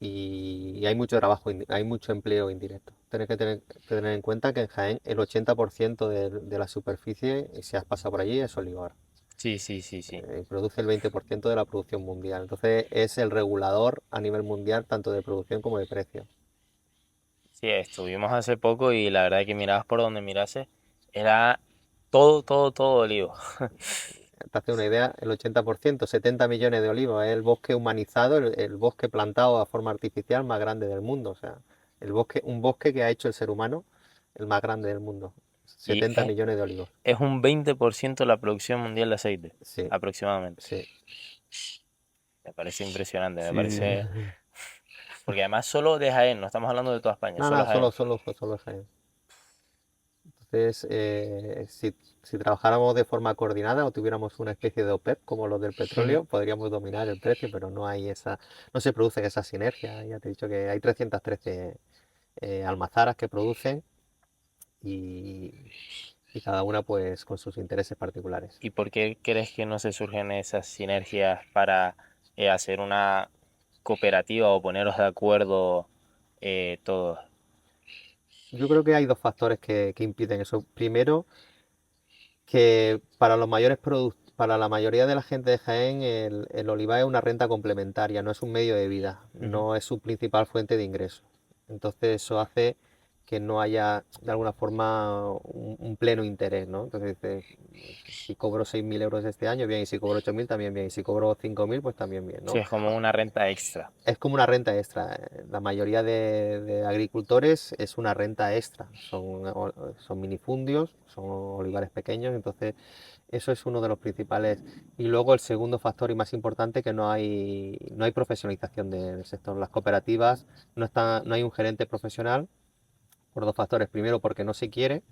Y hay mucho trabajo, hay mucho empleo indirecto. Tienes que tener en cuenta que en Jaén el 80% de la superficie, y si has pasado por allí, es olivar. Sí, sí, sí, sí. Produce el 20% de la producción mundial. Entonces es el regulador a nivel mundial tanto de producción como de precio. Sí, estuvimos hace poco y la verdad que mirabas por donde mirase, era todo, todo, todo olivo. Te hace una idea, el 80%, 70 millones de olivos, es el bosque humanizado, el bosque plantado a forma artificial más grande del mundo. O sea, un bosque que ha hecho el ser humano, el más grande del mundo. Y 70 millones de olivos. es un 20% la producción mundial de aceite, Sí, aproximadamente. sí. Me parece impresionante, me Sí, sí. parece... Porque además solo de Jaén, no estamos hablando de toda España, Nada, solo nada, Jaén. solo Jaén. Entonces, si trabajáramos de forma coordinada o tuviéramos una especie de OPEP como los del petróleo, podríamos dominar el precio, pero no se produce esa sinergia. Ya te he dicho que hay 313 almazaras que producen y, y cada una pues con sus intereses particulares. ¿Y por qué crees que no se surgen esas sinergias para hacer una cooperativa o poneros de acuerdo todos? Yo creo que hay 2 factores que impiden eso. Primero, que para la mayoría de la gente de Jaén el olivar es una renta complementaria, no es un medio de vida, Ujú. no es su principal fuente de ingreso. Entonces eso hace que no haya de alguna forma un pleno interés, ¿no? Entonces dices, si cobro 6.000 euros este año, bien, y si cobro 8.000 también bien, y si cobro 5.000 pues también bien, Sí, ¿no? es como una renta extra. Es como una renta extra. La mayoría de agricultores es una renta extra. Son minifundios, son olivares pequeños, entonces eso es uno de los principales. Y luego el segundo factor y más importante, que no hay profesionalización del sector. Las cooperativas no hay un gerente profesional por 2 factores. Primero, porque no se quiere,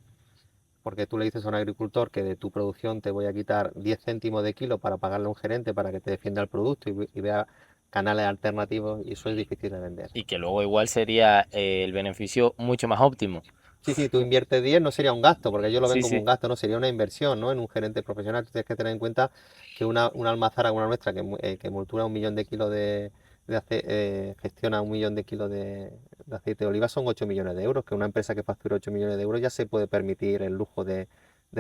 porque tú le dices a un agricultor que de tu producción te voy a quitar 10 céntimos de kilo para pagarle a un gerente para que te defienda el producto y vea canales alternativos y eso es difícil de vender. Y que luego igual sería el beneficio mucho más óptimo. Sí, sí, tú inviertes 10 no sería un gasto, porque ellos lo ven Sí, como un sí. gasto, no sería una inversión, ¿no? En un gerente profesional. Tú tienes que tener en cuenta que una almazara como la nuestra, que moltura 1 millón de kilos gestiona 1 millón de kilos de aceite de oliva, son 8 millones de euros, que una empresa que factura 8 millones de euros ya se puede permitir el lujo de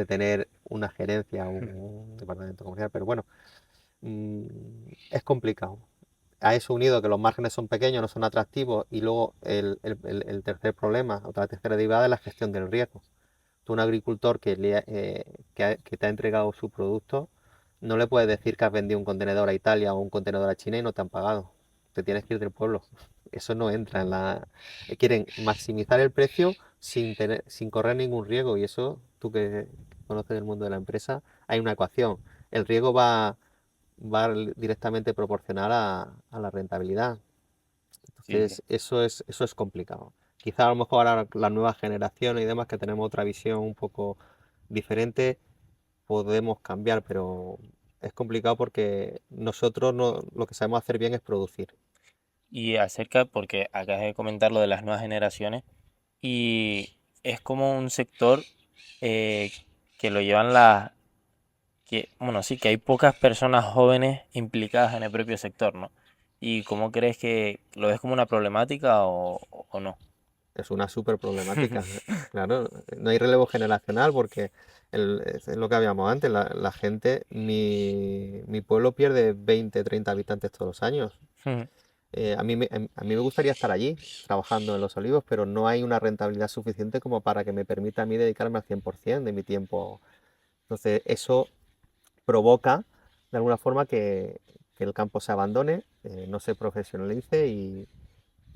tener una gerencia, un departamento comercial, pero bueno, mm, es complicado. A eso unido que los márgenes son pequeños, no son atractivos, y luego el tercer problema, o la tercera derivada es la gestión del riesgo. Tú, un agricultor que te ha entregado su producto, no le puedes decir que has vendido un contenedor a Italia o un contenedor a China y no te han pagado. Te tienes que ir del pueblo. Eso no entra en la... Quieren maximizar el precio sin correr ningún riesgo, y eso, tú que conoces el mundo de la empresa, hay una ecuación. El riesgo va directamente proporcional a la rentabilidad. Sí, sí. Entonces, eso es complicado. Quizá a lo mejor ahora las nuevas generaciones y demás que tenemos otra visión un poco diferente, podemos cambiar, pero es complicado porque nosotros no, lo que sabemos hacer bien es producir. Y acerca, porque acabas de comentar lo de las nuevas generaciones, y es como un sector eh, que lo llevan bueno, sí, que hay pocas personas jóvenes implicadas en el propio sector, ¿no? ¿Y cómo crees que lo ves como una problemática o no? Es una súper problemática. Claro, no hay relevo generacional porque es lo que habíamos antes, la gente, mi pueblo pierde 20, 30 habitantes todos los años. A mí me gustaría estar allí trabajando en Los Olivos, pero no hay una rentabilidad suficiente como para que me permita a mí dedicarme al 100% de mi tiempo. Entonces, eso provoca de alguna forma que el campo se abandone, no se profesionalice y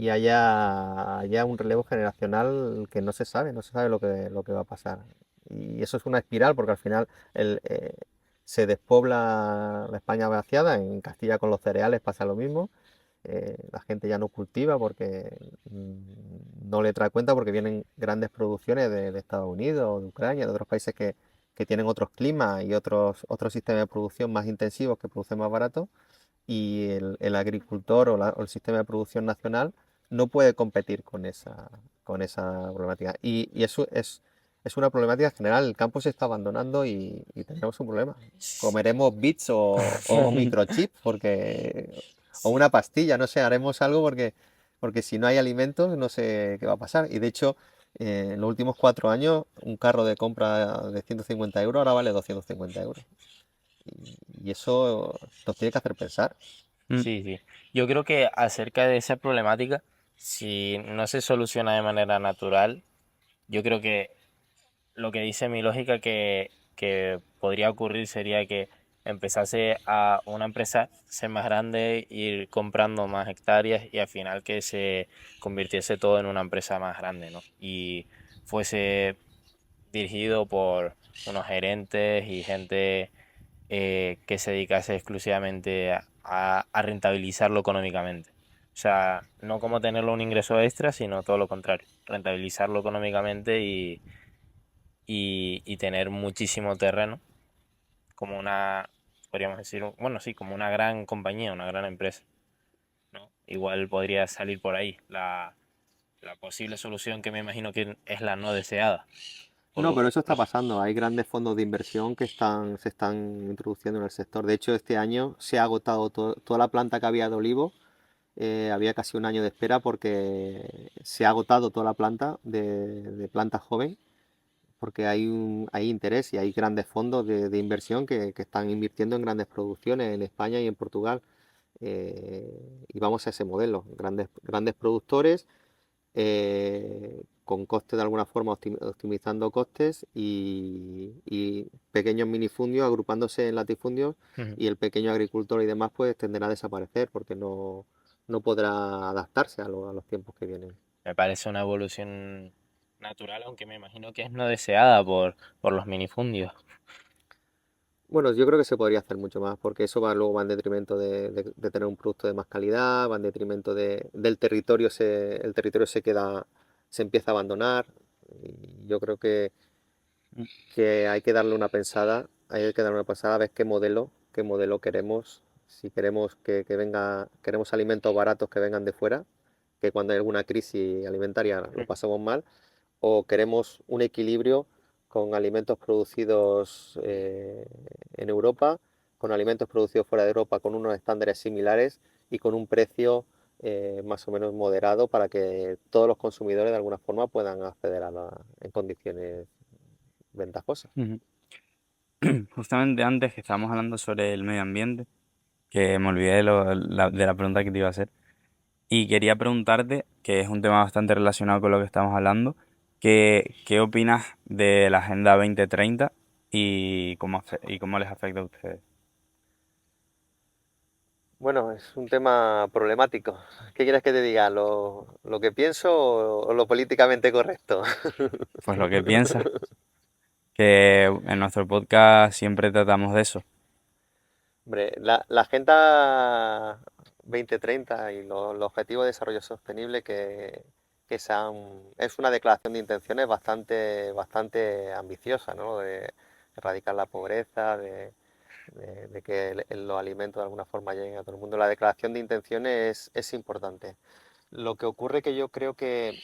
haya un relevo generacional que no se sabe lo que va a pasar. Y eso es una espiral porque al final se despobla la España vaciada, en Castilla con los cereales pasa lo mismo, La gente ya no cultiva porque no le trae cuenta porque vienen grandes producciones de Estados Unidos, de Ucrania, de otros países que tienen otros climas y otros sistemas de producción más intensivos que producen más barato y el agricultor o el sistema de producción nacional no puede competir con esa problemática. Y eso es una problemática general. El campo se está abandonando y tenemos un problema. Comeremos bits o microchips o una pastilla, no sé, haremos algo porque si no hay alimentos no sé qué va a pasar. Y de hecho, en los últimos 4 años, un carro de compra de 150 euros ahora vale 250 euros. Y eso nos tiene que hacer pensar. Mm. Sí, sí. Yo creo que acerca de esa problemática, si no se soluciona de manera natural, yo creo que lo que dice mi lógica que podría ocurrir sería que empezase a una empresa ser más grande, ir comprando más hectáreas y al final que se convirtiese todo en una empresa más grande, ¿no? Y fuese dirigido por unos gerentes y gente que se dedicase exclusivamente a rentabilizarlo económicamente. O sea, no como tenerlo un ingreso extra, sino todo lo contrario, rentabilizarlo económicamente y tener muchísimo terreno como una, podríamos decir, bueno, sí, como una gran compañía, una gran empresa, ¿no? Igual podría salir por ahí la posible solución que me imagino que es la no deseada. No, pero Por- eso está pasando. Hay grandes fondos de inversión que se están introduciendo en el sector. De hecho, este año se ha agotado toda la planta que había de olivo. Había casi un año de espera porque se ha agotado toda la planta de planta joven porque hay interés y hay grandes fondos de inversión que están invirtiendo en grandes producciones en España y en Portugal. Y vamos a ese modelo, grandes productores con costes de alguna forma optimizando costes y pequeños minifundios agrupándose en latifundios Ujú. y el pequeño agricultor y demás pues tenderá a desaparecer porque no podrá adaptarse a los tiempos que vienen. Me parece una evolución natural, aunque me imagino que es no deseada por los minifundios. Bueno, yo creo que se podría hacer mucho más, porque eso luego va en detrimento de tener un producto de más calidad, va en detrimento del territorio, el territorio se empieza a abandonar. Y yo creo que hay que darle una pensada a ver qué modelo queremos, si queremos queremos alimentos baratos que vengan de fuera, que cuando hay alguna crisis alimentaria lo pasamos mal, o queremos un equilibrio con alimentos producidos en Europa, con alimentos producidos fuera de Europa, con unos estándares similares y con un precio más o menos moderado para que todos los consumidores de alguna forma puedan acceder en condiciones ventajosas. Ujú. Justamente antes que estábamos hablando sobre el medio ambiente, que me olvidé de la pregunta que te iba a hacer, y quería preguntarte, que es un tema bastante relacionado con lo que estamos hablando, ¿qué opinas de la Agenda 2030 y cómo les afecta a ustedes? Bueno, es un tema problemático. ¿Qué quieres que te diga? ¿Lo que pienso o lo políticamente correcto? Pues lo que piensas, que en nuestro podcast siempre tratamos de eso. Hombre, la Agenda 2030 y los Objetivos de Desarrollo Sostenible es una declaración de intenciones bastante ambiciosa, ¿no? De erradicar la pobreza, de que los alimentos de alguna forma lleguen a todo el mundo. La declaración de intenciones es importante. Lo que ocurre que yo creo que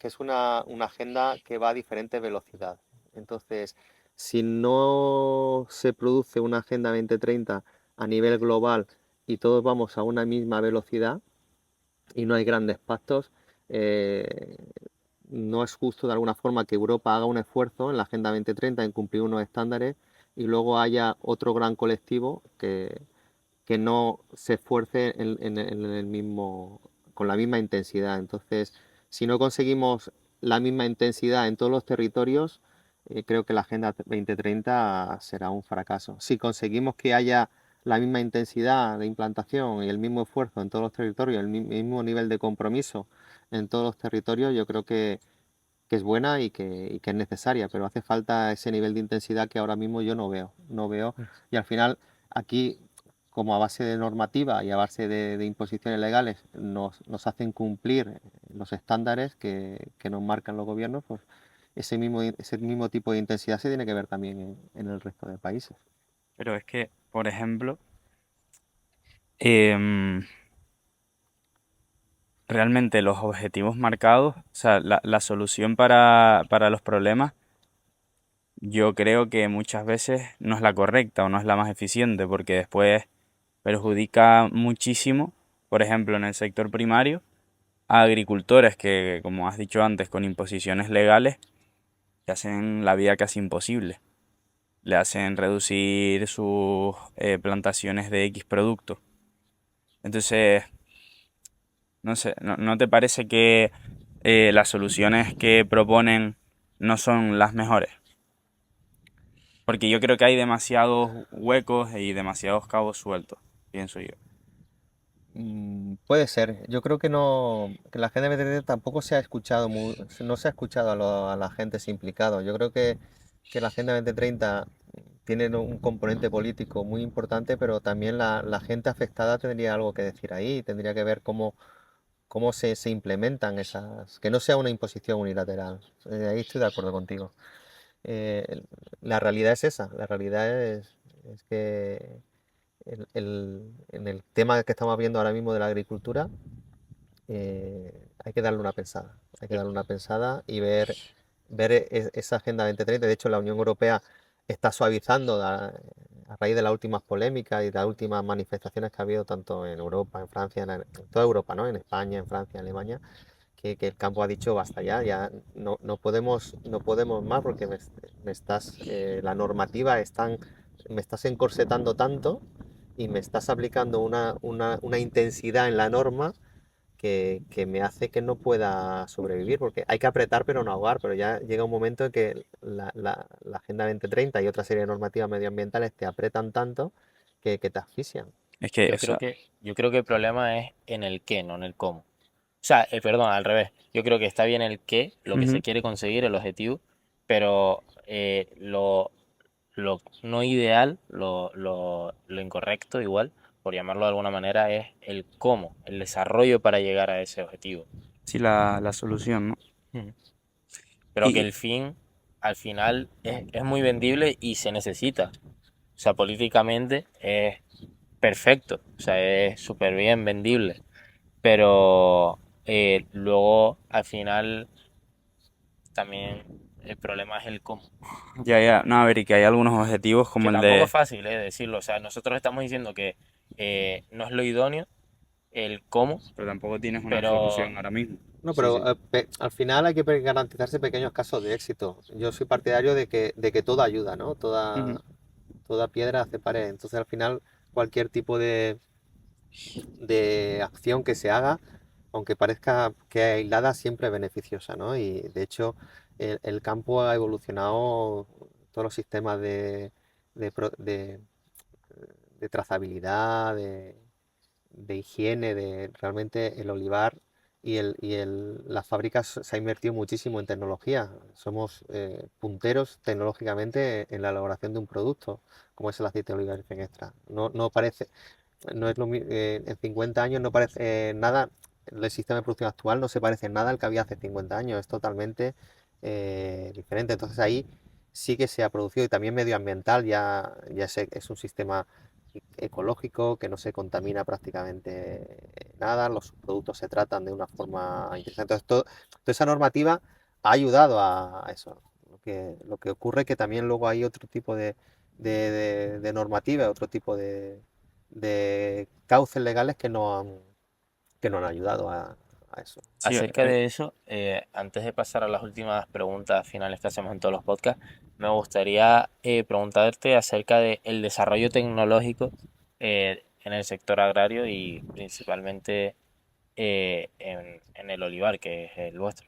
es una agenda que va a diferente velocidad. Entonces, si no se produce una Agenda 2030 a nivel global y todos vamos a una misma velocidad y no hay grandes pactos, eh, no es justo de alguna forma que Europa haga un esfuerzo en la Agenda 2030 en cumplir unos estándares y luego haya otro gran colectivo que no se esfuerce en el mismo, con la misma intensidad. Entonces, si no conseguimos la misma intensidad en todos los territorios, creo que la Agenda 2030 será un fracaso. Si conseguimos que haya la misma intensidad de implantación y el mismo esfuerzo en todos los territorios, el mismo nivel de compromiso en todos los territorios, yo creo que es buena y que es necesaria, pero hace falta ese nivel de intensidad que ahora mismo yo no veo. Y al final aquí como a base de normativa y a base de imposiciones legales nos hacen cumplir los estándares que nos marcan los gobiernos, pues ese mismo tipo de intensidad se tiene que ver también en el resto de países. Pero es que, por ejemplo, em, realmente los objetivos marcados, o sea, la solución para los problemas, yo creo que muchas veces no es la correcta o no es la más eficiente, porque después perjudica muchísimo, por ejemplo, en el sector primario, a agricultores que, como has dicho antes, con imposiciones legales, le hacen la vida casi imposible. Le hacen reducir sus plantaciones de X productos. Entonces, no sé, ¿no te parece que las soluciones que proponen no son las mejores? Porque yo creo que hay demasiados huecos y demasiados cabos sueltos, pienso yo. Puede ser. Yo creo que no, que la Agenda 2030 tampoco se ha escuchado no se ha escuchado a la agentes implicados. Yo creo que la Agenda 2030 tiene un componente político muy importante, pero también la gente afectada tendría algo que decir ahí, tendría que ver cómo se implementan esas, que no sea una imposición unilateral. Ahí estoy de acuerdo contigo. La realidad es esa, la realidad es que en el tema que estamos viendo ahora mismo de la agricultura, hay que darle una pensada. Hay que darle una pensada y ver esa Agenda 2030. De hecho, la Unión Europea está suavizando a raíz de las últimas polémicas y de las últimas manifestaciones que ha habido tanto en Europa, en Francia, en toda Europa, ¿no? En España, en Francia, en Alemania, que el campo ha dicho basta ya, ya no podemos más porque la normativa me estás encorsetando tanto y me estás aplicando una intensidad en la norma que me hace que no pueda sobrevivir, porque hay que apretar pero no ahogar, pero ya llega un momento en que la Agenda 2030 y otra serie de normativas medioambientales te apretan tanto que te asfixian. Es que, Yo o creo sea, que, yo creo que el problema es en el qué, no en el cómo. O sea, perdón, al revés. Yo creo que está bien el qué, lo que se ujú. quiere conseguir, el objetivo, pero lo no ideal, lo incorrecto igual, por llamarlo de alguna manera, es el cómo, el desarrollo para llegar a ese objetivo. Sí, la solución, ¿no? Ujú. Pero que Y el fin, al final, es muy vendible y se necesita. O sea, políticamente es perfecto, o sea, es súper bien vendible. Pero luego, al final, también el problema es el cómo. ya, no, a ver, y que hay algunos objetivos como Que el tampoco es de... fácil decirlo. O sea, nosotros estamos diciendo que no es lo idóneo el cómo, Pero tampoco tienes una pero solución ahora mismo. No, Sí, pero sí. al final hay que garantizarse pequeños casos de éxito. Yo soy partidario de que todo ayuda, ¿no? Ujú. Toda piedra hace pared. Entonces, al final, cualquier tipo de acción que se haga, aunque parezca que aislada, siempre es beneficiosa, ¿no? Y de hecho, el campo ha evolucionado todos los sistemas de trazabilidad, de higiene, de realmente el olivar las fábricas se ha invertido muchísimo en tecnología. Somos punteros tecnológicamente en la elaboración de un producto, como es el aceite de oliva virgen extra. No parece, no es en 50 años no parece nada, el sistema de producción actual no se parece en nada al que había hace 50 años, es totalmente diferente. Entonces ahí sí que se ha producido y también medioambiental, ya es un sistema ecológico que no se contamina prácticamente nada, los productos se tratan de una forma interesante. Entonces, toda esa normativa ha ayudado a eso. Lo que ocurre es que también luego hay otro tipo de normativa, otro tipo de cauces legales que no han ayudado a eso. Sí, acerca de eso, antes de pasar a las últimas preguntas finales que hacemos en todos los podcasts, me gustaría preguntarte acerca del desarrollo tecnológico en el sector agrario y principalmente en el olivar, que es el vuestro.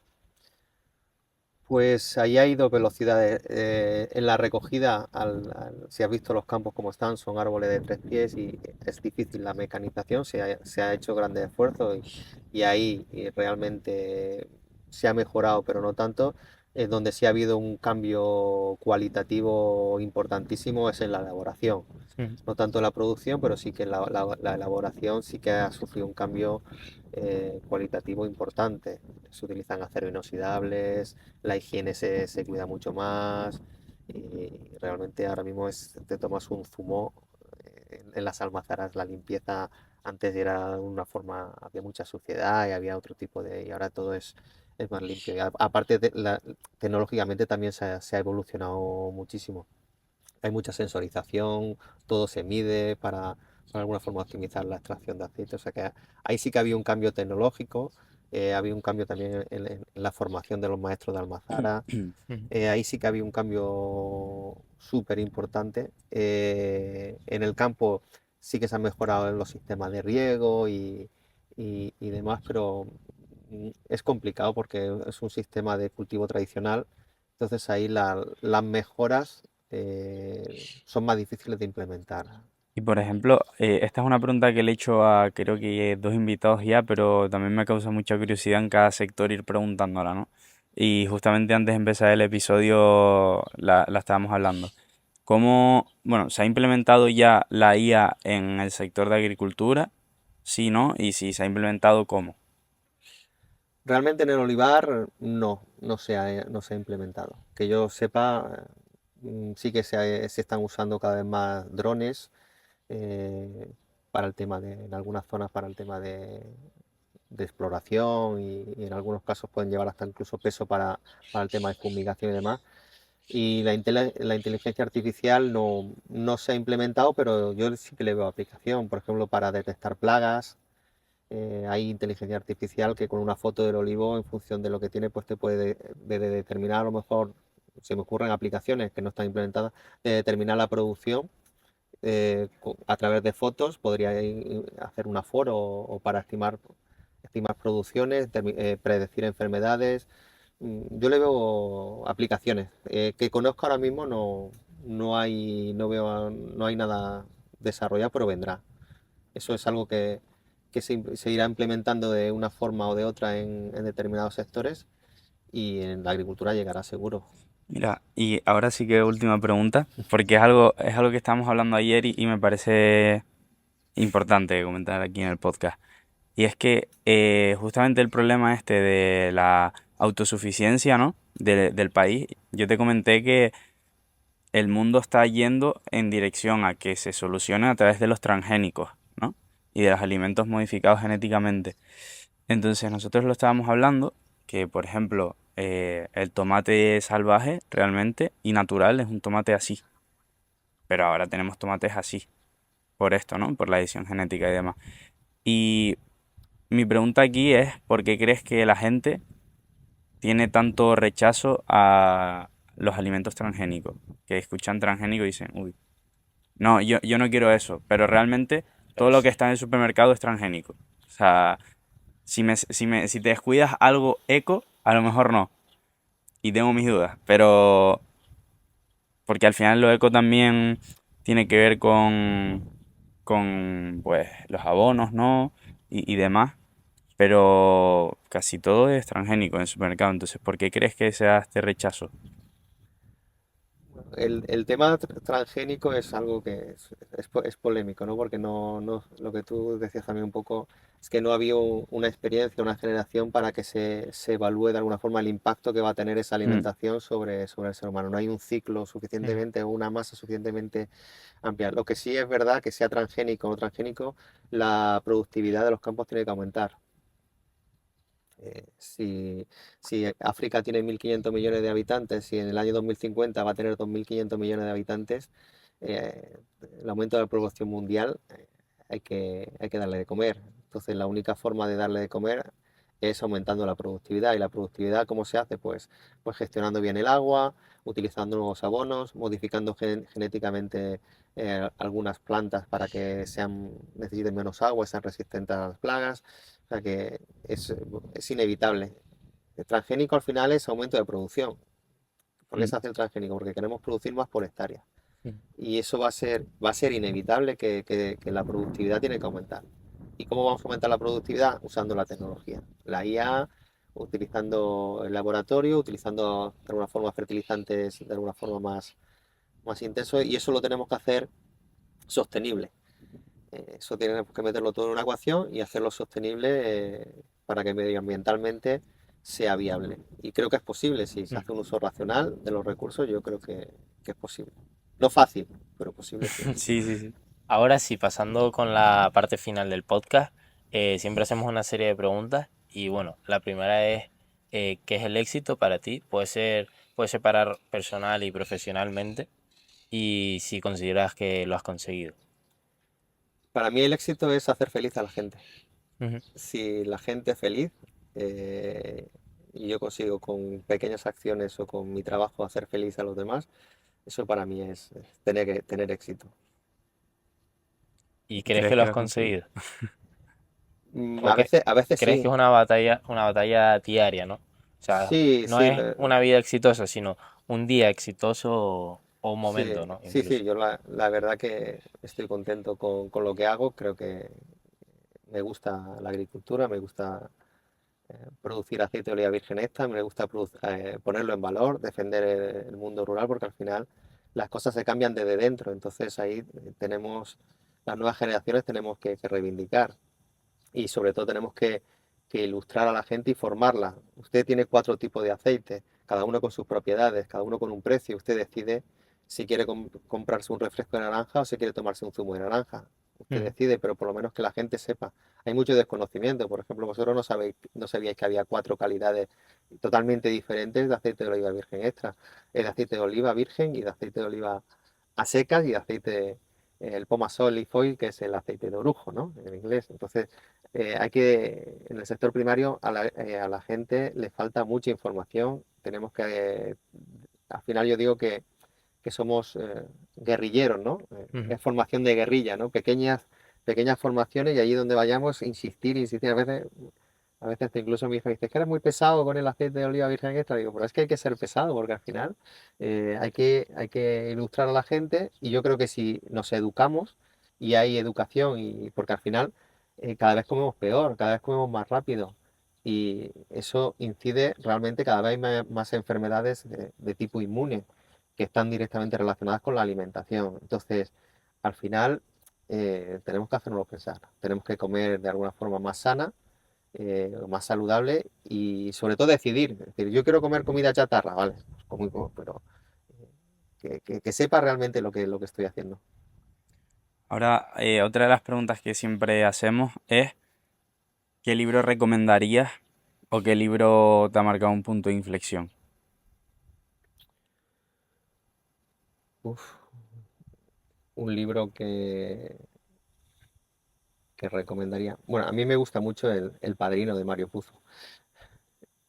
Pues ahí ha ido velocidades. En la recogida, si has visto los campos como están, son árboles de 3 pies y es difícil la mecanización, se ha hecho grandes esfuerzos y ahí realmente se ha mejorado, pero no tanto. Donde sí ha habido un cambio cualitativo importantísimo es en la elaboración. Mm. No tanto en la producción, pero sí que en la elaboración sí que ha sufrido un cambio cualitativo importante. Se utilizan aceros inoxidables, la higiene se cuida mucho más y realmente ahora mismo te tomas un zumo en las almazaras, la limpieza antes era de una forma, había mucha suciedad y había otro tipo y ahora todo es más limpio. Y aparte, tecnológicamente también se ha evolucionado muchísimo. Hay mucha sensorización, todo se mide para alguna forma optimizar la extracción de aceite. O sea que ahí sí que había un cambio tecnológico, había un cambio también en la formación de los maestros de Almazara. Mm. Ahí sí que había un cambio súper importante. En el campo sí que se han mejorado los sistemas de riego y demás, pero es complicado porque es un sistema de cultivo tradicional. Entonces ahí las mejoras son más difíciles de implementar. Y por ejemplo, esta es una pregunta que le he hecho a creo que dos invitados ya, pero también me causa mucha curiosidad en cada sector ir preguntándola, ¿no? Y justamente antes de empezar el episodio la estábamos hablando. ¿Cómo, bueno, se ha implementado ya la IA en el sector de agricultura? Sí, ¿no? Y si se ha implementado, ¿cómo? Realmente en el olivar no se ha implementado. Que yo sepa, sí que se están usando cada vez más drones eh, para el tema en algunas zonas para el tema de exploración y en algunos casos pueden llevar hasta incluso peso para el tema de fumigación y demás. Y la inteligencia artificial no se ha implementado, pero yo sí que le veo aplicación, por ejemplo, para detectar plagas. Hay inteligencia artificial que con una foto del olivo, en función de lo que tiene, pues te puede de determinar, a lo mejor, se me ocurren aplicaciones que no están implementadas, de determinar la producción a través de fotos, podría hacer un aforo o para estimar producciones, predecir enfermedades. Yo le veo aplicaciones. Que conozco ahora mismo no hay nada desarrollado, pero vendrá. Eso es algo que se irá implementando de una forma o de otra en determinados sectores y en la agricultura llegará seguro. Mira, y ahora sí que última pregunta, porque es algo que estábamos hablando ayer y me parece importante comentar aquí en el podcast. Y es que justamente el problema este de la autosuficiencia, ¿no? Del país, yo te comenté que el mundo está yendo en dirección a que se solucione a través de los transgénicos, ¿no? Y de los alimentos modificados genéticamente. Entonces nosotros lo estábamos hablando, que por ejemplo el tomate salvaje realmente y natural es un tomate así, pero ahora tenemos tomates así, por esto, ¿no? Por la edición genética y demás. Y mi pregunta aquí es, ¿por qué crees que la gente tiene tanto rechazo a los alimentos transgénicos? Que escuchan transgénico y dicen, uy, no, yo no quiero eso, pero realmente todo lo que está en el supermercado es transgénico. O sea, si te descuidas algo eco, a lo mejor no. Y tengo mis dudas, pero porque al final lo eco también tiene que ver con pues, los abonos, ¿no? Y demás. Pero casi todo es transgénico en el supermercado. Entonces, ¿por qué crees que sea este rechazo? El tema transgénico es algo que es polémico, ¿no? Porque lo que tú decías también un poco es que no había una experiencia, una generación para que se evalúe de alguna forma el impacto que va a tener esa Mm, alimentación sobre el ser humano. No hay un ciclo Mm. suficientemente, una masa suficientemente amplia. Lo que sí es verdad que sea transgénico o no transgénico, la productividad de los campos tiene que aumentar. Si África tiene 1.500 millones de habitantes y en el año 2050 va a tener 2.500 millones de habitantes, el aumento de la población mundial hay que darle de comer. Entonces, la única forma de darle de comer es aumentando la productividad. ¿Y la productividad cómo se hace? Pues gestionando bien el agua, utilizando nuevos abonos, modificando genéticamente algunas plantas para que necesiten menos agua, sean resistentes a las plagas. O sea que es inevitable. El transgénico al final es aumento de producción. ¿Por qué mm. se hace el transgénico? Porque queremos producir más por hectárea. Mm. Y eso va a ser inevitable que la productividad tiene que aumentar. ¿Y cómo vamos a aumentar la productividad? Usando la tecnología. La IA, utilizando el laboratorio, utilizando de alguna forma fertilizantes de alguna forma más intenso, y eso lo tenemos que hacer sostenible. Eso tenemos que meterlo todo en una ecuación y hacerlo sostenible para que medioambientalmente sea viable. Y creo que es posible, si se hace un uso racional de los recursos, yo creo que es posible. No fácil, pero posible sí. Sí, sí, sí. Ahora sí, pasando con la parte final del podcast, siempre hacemos una serie de preguntas y bueno, la primera es, ¿qué es el éxito para ti? Puede ser para personal y profesionalmente y si consideras que lo has conseguido. Para mí el éxito es hacer feliz a la gente. Ujú. Si la gente es feliz eh, y yo consigo con pequeñas acciones o con mi trabajo hacer feliz a los demás, eso para mí es tener éxito. ¿Y ¿Y crees que crees lo que has lo has conseguido? conseguido? ¿O A veces crees que sí, es una batalla diaria, ¿no? O sea, sí, no sí, es una vida exitosa, sino un día exitoso o un sí, momento, ¿no? sí, sí, Incluso. yo la verdad que estoy contento con lo que hago, creo que me gusta la agricultura, me gusta producir aceite de oliva virgen extra, me gusta ponerlo en valor, defender el mundo rural, porque al final las cosas se cambian desde dentro, entonces ahí tenemos, las nuevas generaciones tenemos que reivindicar y sobre todo tenemos que ilustrar a la gente y formarla. Usted tiene 4 tipos de aceite, cada uno con sus propiedades, cada uno con un precio. Usted decide si quiere comprarse un refresco de naranja o si quiere tomarse un zumo de naranja. Usted Ujú. decide, pero por lo menos que la gente sepa. Hay mucho desconocimiento. Por ejemplo, vosotros no sabíais que había 4 calidades totalmente diferentes de aceite de oliva virgen extra. El aceite de oliva virgen y de aceite de oliva a secas y de aceite, el Pomace Olive Oil, que es el aceite de orujo, ¿no? En inglés. Entonces, en el sector primario a la gente le falta mucha información. Tenemos al final yo digo que somos guerrilleros, ¿no? Ujú. Es formación de guerrilla, ¿no? Pequeñas formaciones y allí donde vayamos, insistir, insistir. A veces incluso mi hija dice, es que eres muy pesado con el aceite de oliva virgen extra. Digo, pero es que hay que ser pesado porque al final hay que ilustrar a la gente y yo creo que si nos educamos y hay educación, y porque al final cada vez comemos peor, cada vez comemos más rápido y eso incide realmente cada vez más enfermedades de tipo inmune que están directamente relacionadas con la alimentación. Entonces, al final tenemos que hacernos pensar, tenemos que comer de alguna forma más sana, más saludable y sobre todo decidir. Es decir, yo quiero comer comida chatarra, vale, pues como, pero que sepa realmente lo que estoy haciendo. Ahora, otra de las preguntas que siempre hacemos es, ¿qué libro recomendarías o qué libro te ha marcado un punto de inflexión? Uf, un libro que recomendaría. Bueno, a mí me gusta mucho El Padrino de Mario Puzo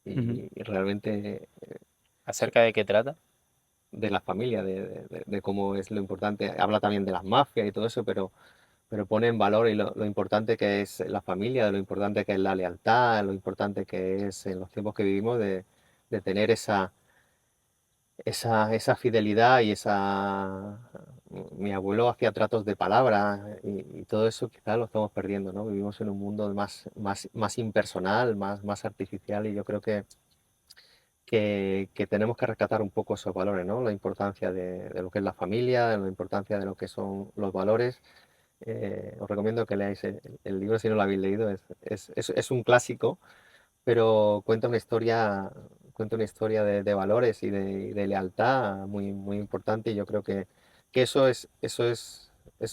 Ujú. y realmente ¿Acerca de qué trata? de la familia, de cómo es lo importante. Habla también de las mafias y todo eso, pero pone en valor y lo importante que es la familia, de lo importante que es la lealtad, lo importante que es en los tiempos que vivimos de tener esa fidelidad y esa... Mi abuelo hacía tratos de palabra y todo eso quizás lo estamos perdiendo, ¿no? Vivimos en un mundo más impersonal, más artificial y yo creo que tenemos que rescatar un poco esos valores, ¿no? La importancia de lo que es la familia, la importancia de lo que son los valores. Os recomiendo que leáis el libro si no lo habéis leído. Es un clásico, pero cuenta una historia de valores y de lealtad muy, muy importante. Y yo creo que eso es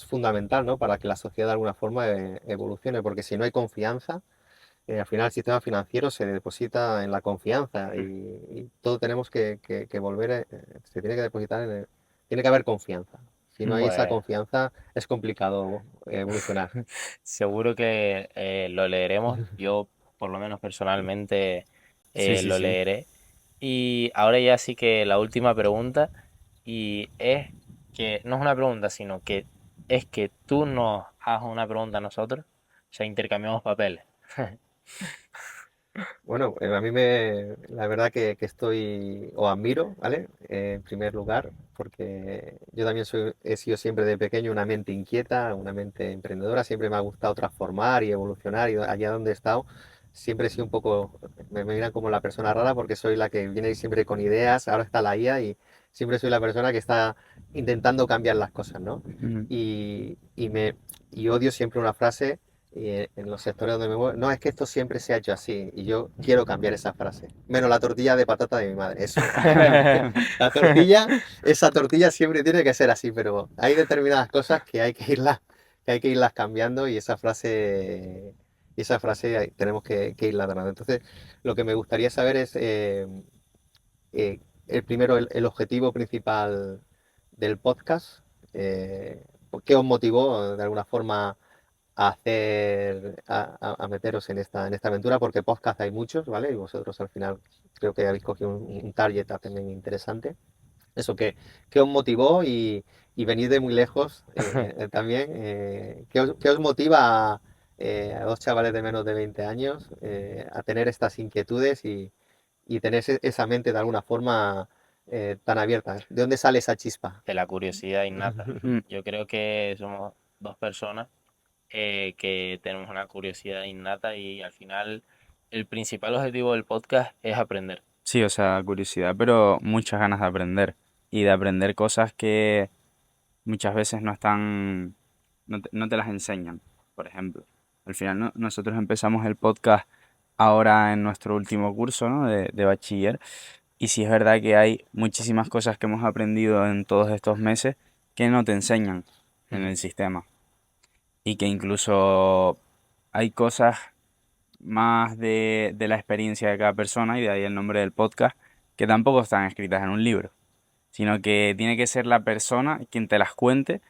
fundamental, ¿no? Para que la sociedad de alguna forma evolucione, porque si no hay confianza, al final el sistema financiero se deposita en la confianza y todo tenemos que volver, se tiene que depositar tiene que haber confianza. Si no hay esa Pues confianza, es complicado evolucionar. seguro que lo leeremos. Yo, por lo menos personalmente, Sí, sí, lo sí. leeré. Y ahora ya sí que la última pregunta, y es que no es una pregunta, sino que es que tú nos hagas una pregunta a nosotros, o sea, intercambiamos papeles. Bueno, la verdad que estoy, o admiro, ¿vale? En primer lugar, porque yo también he sido siempre de pequeño una mente inquieta, una mente emprendedora, siempre me ha gustado transformar y evolucionar y allá donde he estado siempre he sido un poco, me miran como la persona rara porque soy la que viene siempre con ideas, ahora está la IA y siempre soy la persona que está intentando cambiar las cosas, ¿no? Ujú. Y odio siempre una frase en los sectores donde me muevo, no, es que esto siempre se ha hecho así y yo quiero cambiar esa frase, menos la tortilla de patata de mi madre, eso. La tortilla, esa tortilla siempre tiene que ser así, pero hay determinadas cosas que hay que irlas cambiando y esa frase tenemos que irla dando. Entonces, lo que me gustaría saber es el primero, el objetivo principal del podcast. ¿Qué os motivó de alguna forma a a meteros en esta aventura? Porque podcast hay muchos, ¿vale? Y vosotros al final creo que habéis cogido un target también interesante. Eso, ¿qué os motivó y venís de muy lejos también? Qué os motiva a dos chavales de menos de 20 años a tener estas inquietudes y tener esa mente de alguna forma tan abierta? ¿De dónde sale esa chispa? De la curiosidad innata. Mm. Yo creo que somos dos personas que tenemos una curiosidad innata y al final el principal objetivo del podcast es aprender. Sí, o sea, curiosidad, pero muchas ganas de aprender. Y de aprender cosas que muchas veces no están, no te las enseñan, por ejemplo. Al final nosotros empezamos el podcast ahora en nuestro último curso, ¿no? de bachiller. Y sí es verdad que hay muchísimas cosas que hemos aprendido en todos estos meses que no te enseñan en el sistema. Y que incluso hay cosas más de la experiencia de cada persona, y de ahí el nombre del podcast, que tampoco están escritas en un libro, sino que tiene que ser la persona quien te las cuente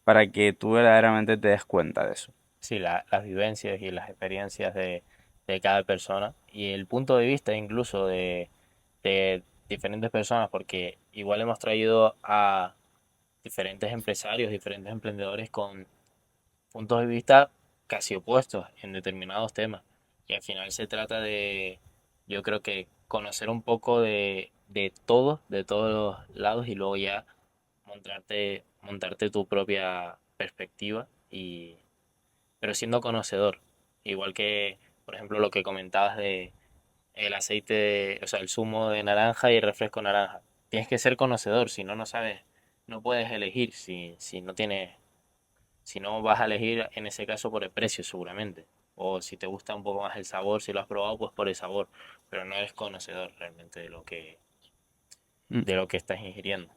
para que tú verdaderamente te des cuenta de eso. Sí, las vivencias y las experiencias de cada persona y el punto de vista incluso de diferentes personas, porque igual hemos traído a diferentes empresarios, diferentes emprendedores con puntos de vista casi opuestos en determinados temas. Y al final se trata de, yo creo que conocer un poco de todos los lados y luego ya montarte tu propia perspectiva y pero siendo conocedor. Igual que, por ejemplo, lo que comentabas de el aceite, o sea, el zumo de naranja y el refresco naranja. Tienes que ser conocedor, si no, no sabes, no puedes elegir, si no tienes, si no vas a elegir en ese caso por el precio seguramente. O si te gusta un poco más el sabor, si lo has probado, pues por el sabor. Pero no eres conocedor realmente Mm. de lo que estás ingiriendo.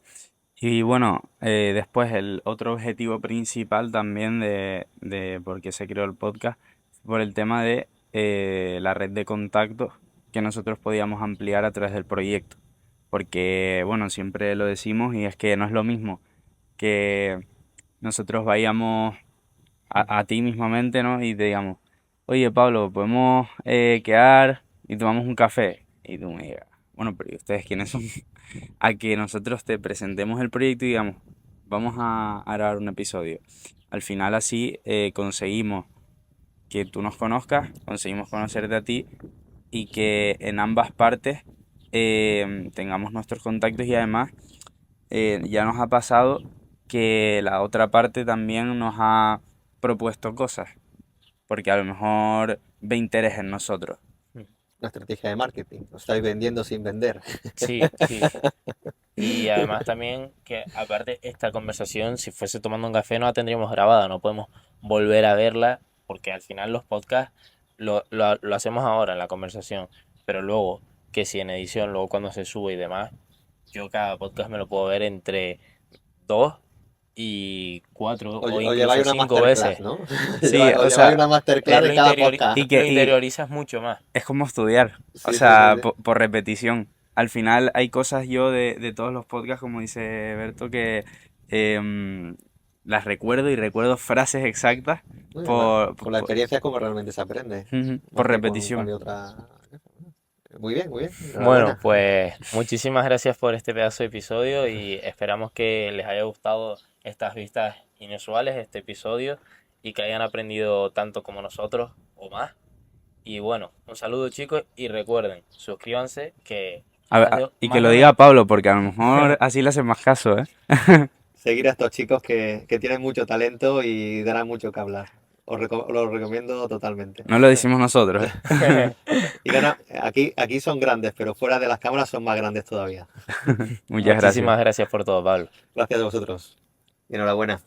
Y bueno, después el otro objetivo principal también de por qué se creó el podcast, por el tema de la red de contactos que nosotros podíamos ampliar a través del proyecto. Porque, bueno, siempre lo decimos y es que no es lo mismo que nosotros vayamos a ti mismamente, ¿no? Y te digamos, oye Pablo, podemos quedar y tomamos un café. Y tú me digas, bueno, pero ¿y ustedes quiénes son? A que nosotros te presentemos el proyecto y digamos, vamos a grabar un episodio. Al final así conseguimos que tú nos conozcas, conseguimos conocerte a ti y que en ambas partes tengamos nuestros contactos y además ya nos ha pasado que la otra parte también nos ha propuesto cosas, porque a lo mejor ve interés en nosotros. Una estrategia de marketing. Os estáis vendiendo sin vender. Sí, sí. Y además también que aparte esta conversación, si fuese tomando un café, no la tendríamos grabada, no podemos volver a verla porque al final los podcasts lo hacemos ahora en la conversación, pero luego que si en edición, luego cuando se sube y demás, yo cada podcast me lo puedo ver entre 2 y 4 o O lleváis incluso una 5 veces. masterclass, ¿no? Sí, O o lleváis sea, una masterclass de cada podcast. y Lo que interiorizas mucho más. es como estudiar, o Sí, sí, sí, sea, sí. por repetición. Al final hay cosas yo de todos los podcasts, como dice Berto, que em, las recuerdo y recuerdo frases exactas Muy bien, con la por, experiencia es como realmente se aprende. Más por que con repetición. cualquier otra. Muy bien, muy bien. Bueno, Enhorabuena. pues muchísimas gracias por este pedazo de episodio y esperamos que les haya gustado estas vistas inusuales, este episodio, y que hayan aprendido tanto como nosotros o más. Y bueno, un saludo chicos y recuerden, suscríbanse que Y más que lo de diga una... Pablo, porque a lo mejor así le hacen más caso, ¿eh? Seguir a estos chicos que tienen mucho talento y darán mucho que hablar. lo recomiendo totalmente. No lo decimos nosotros. Y bueno, aquí son grandes, pero fuera de las cámaras son más grandes todavía. Muchas gracias. Muchísimas gracias por todo, Pablo. Gracias a vosotros. Y enhorabuena.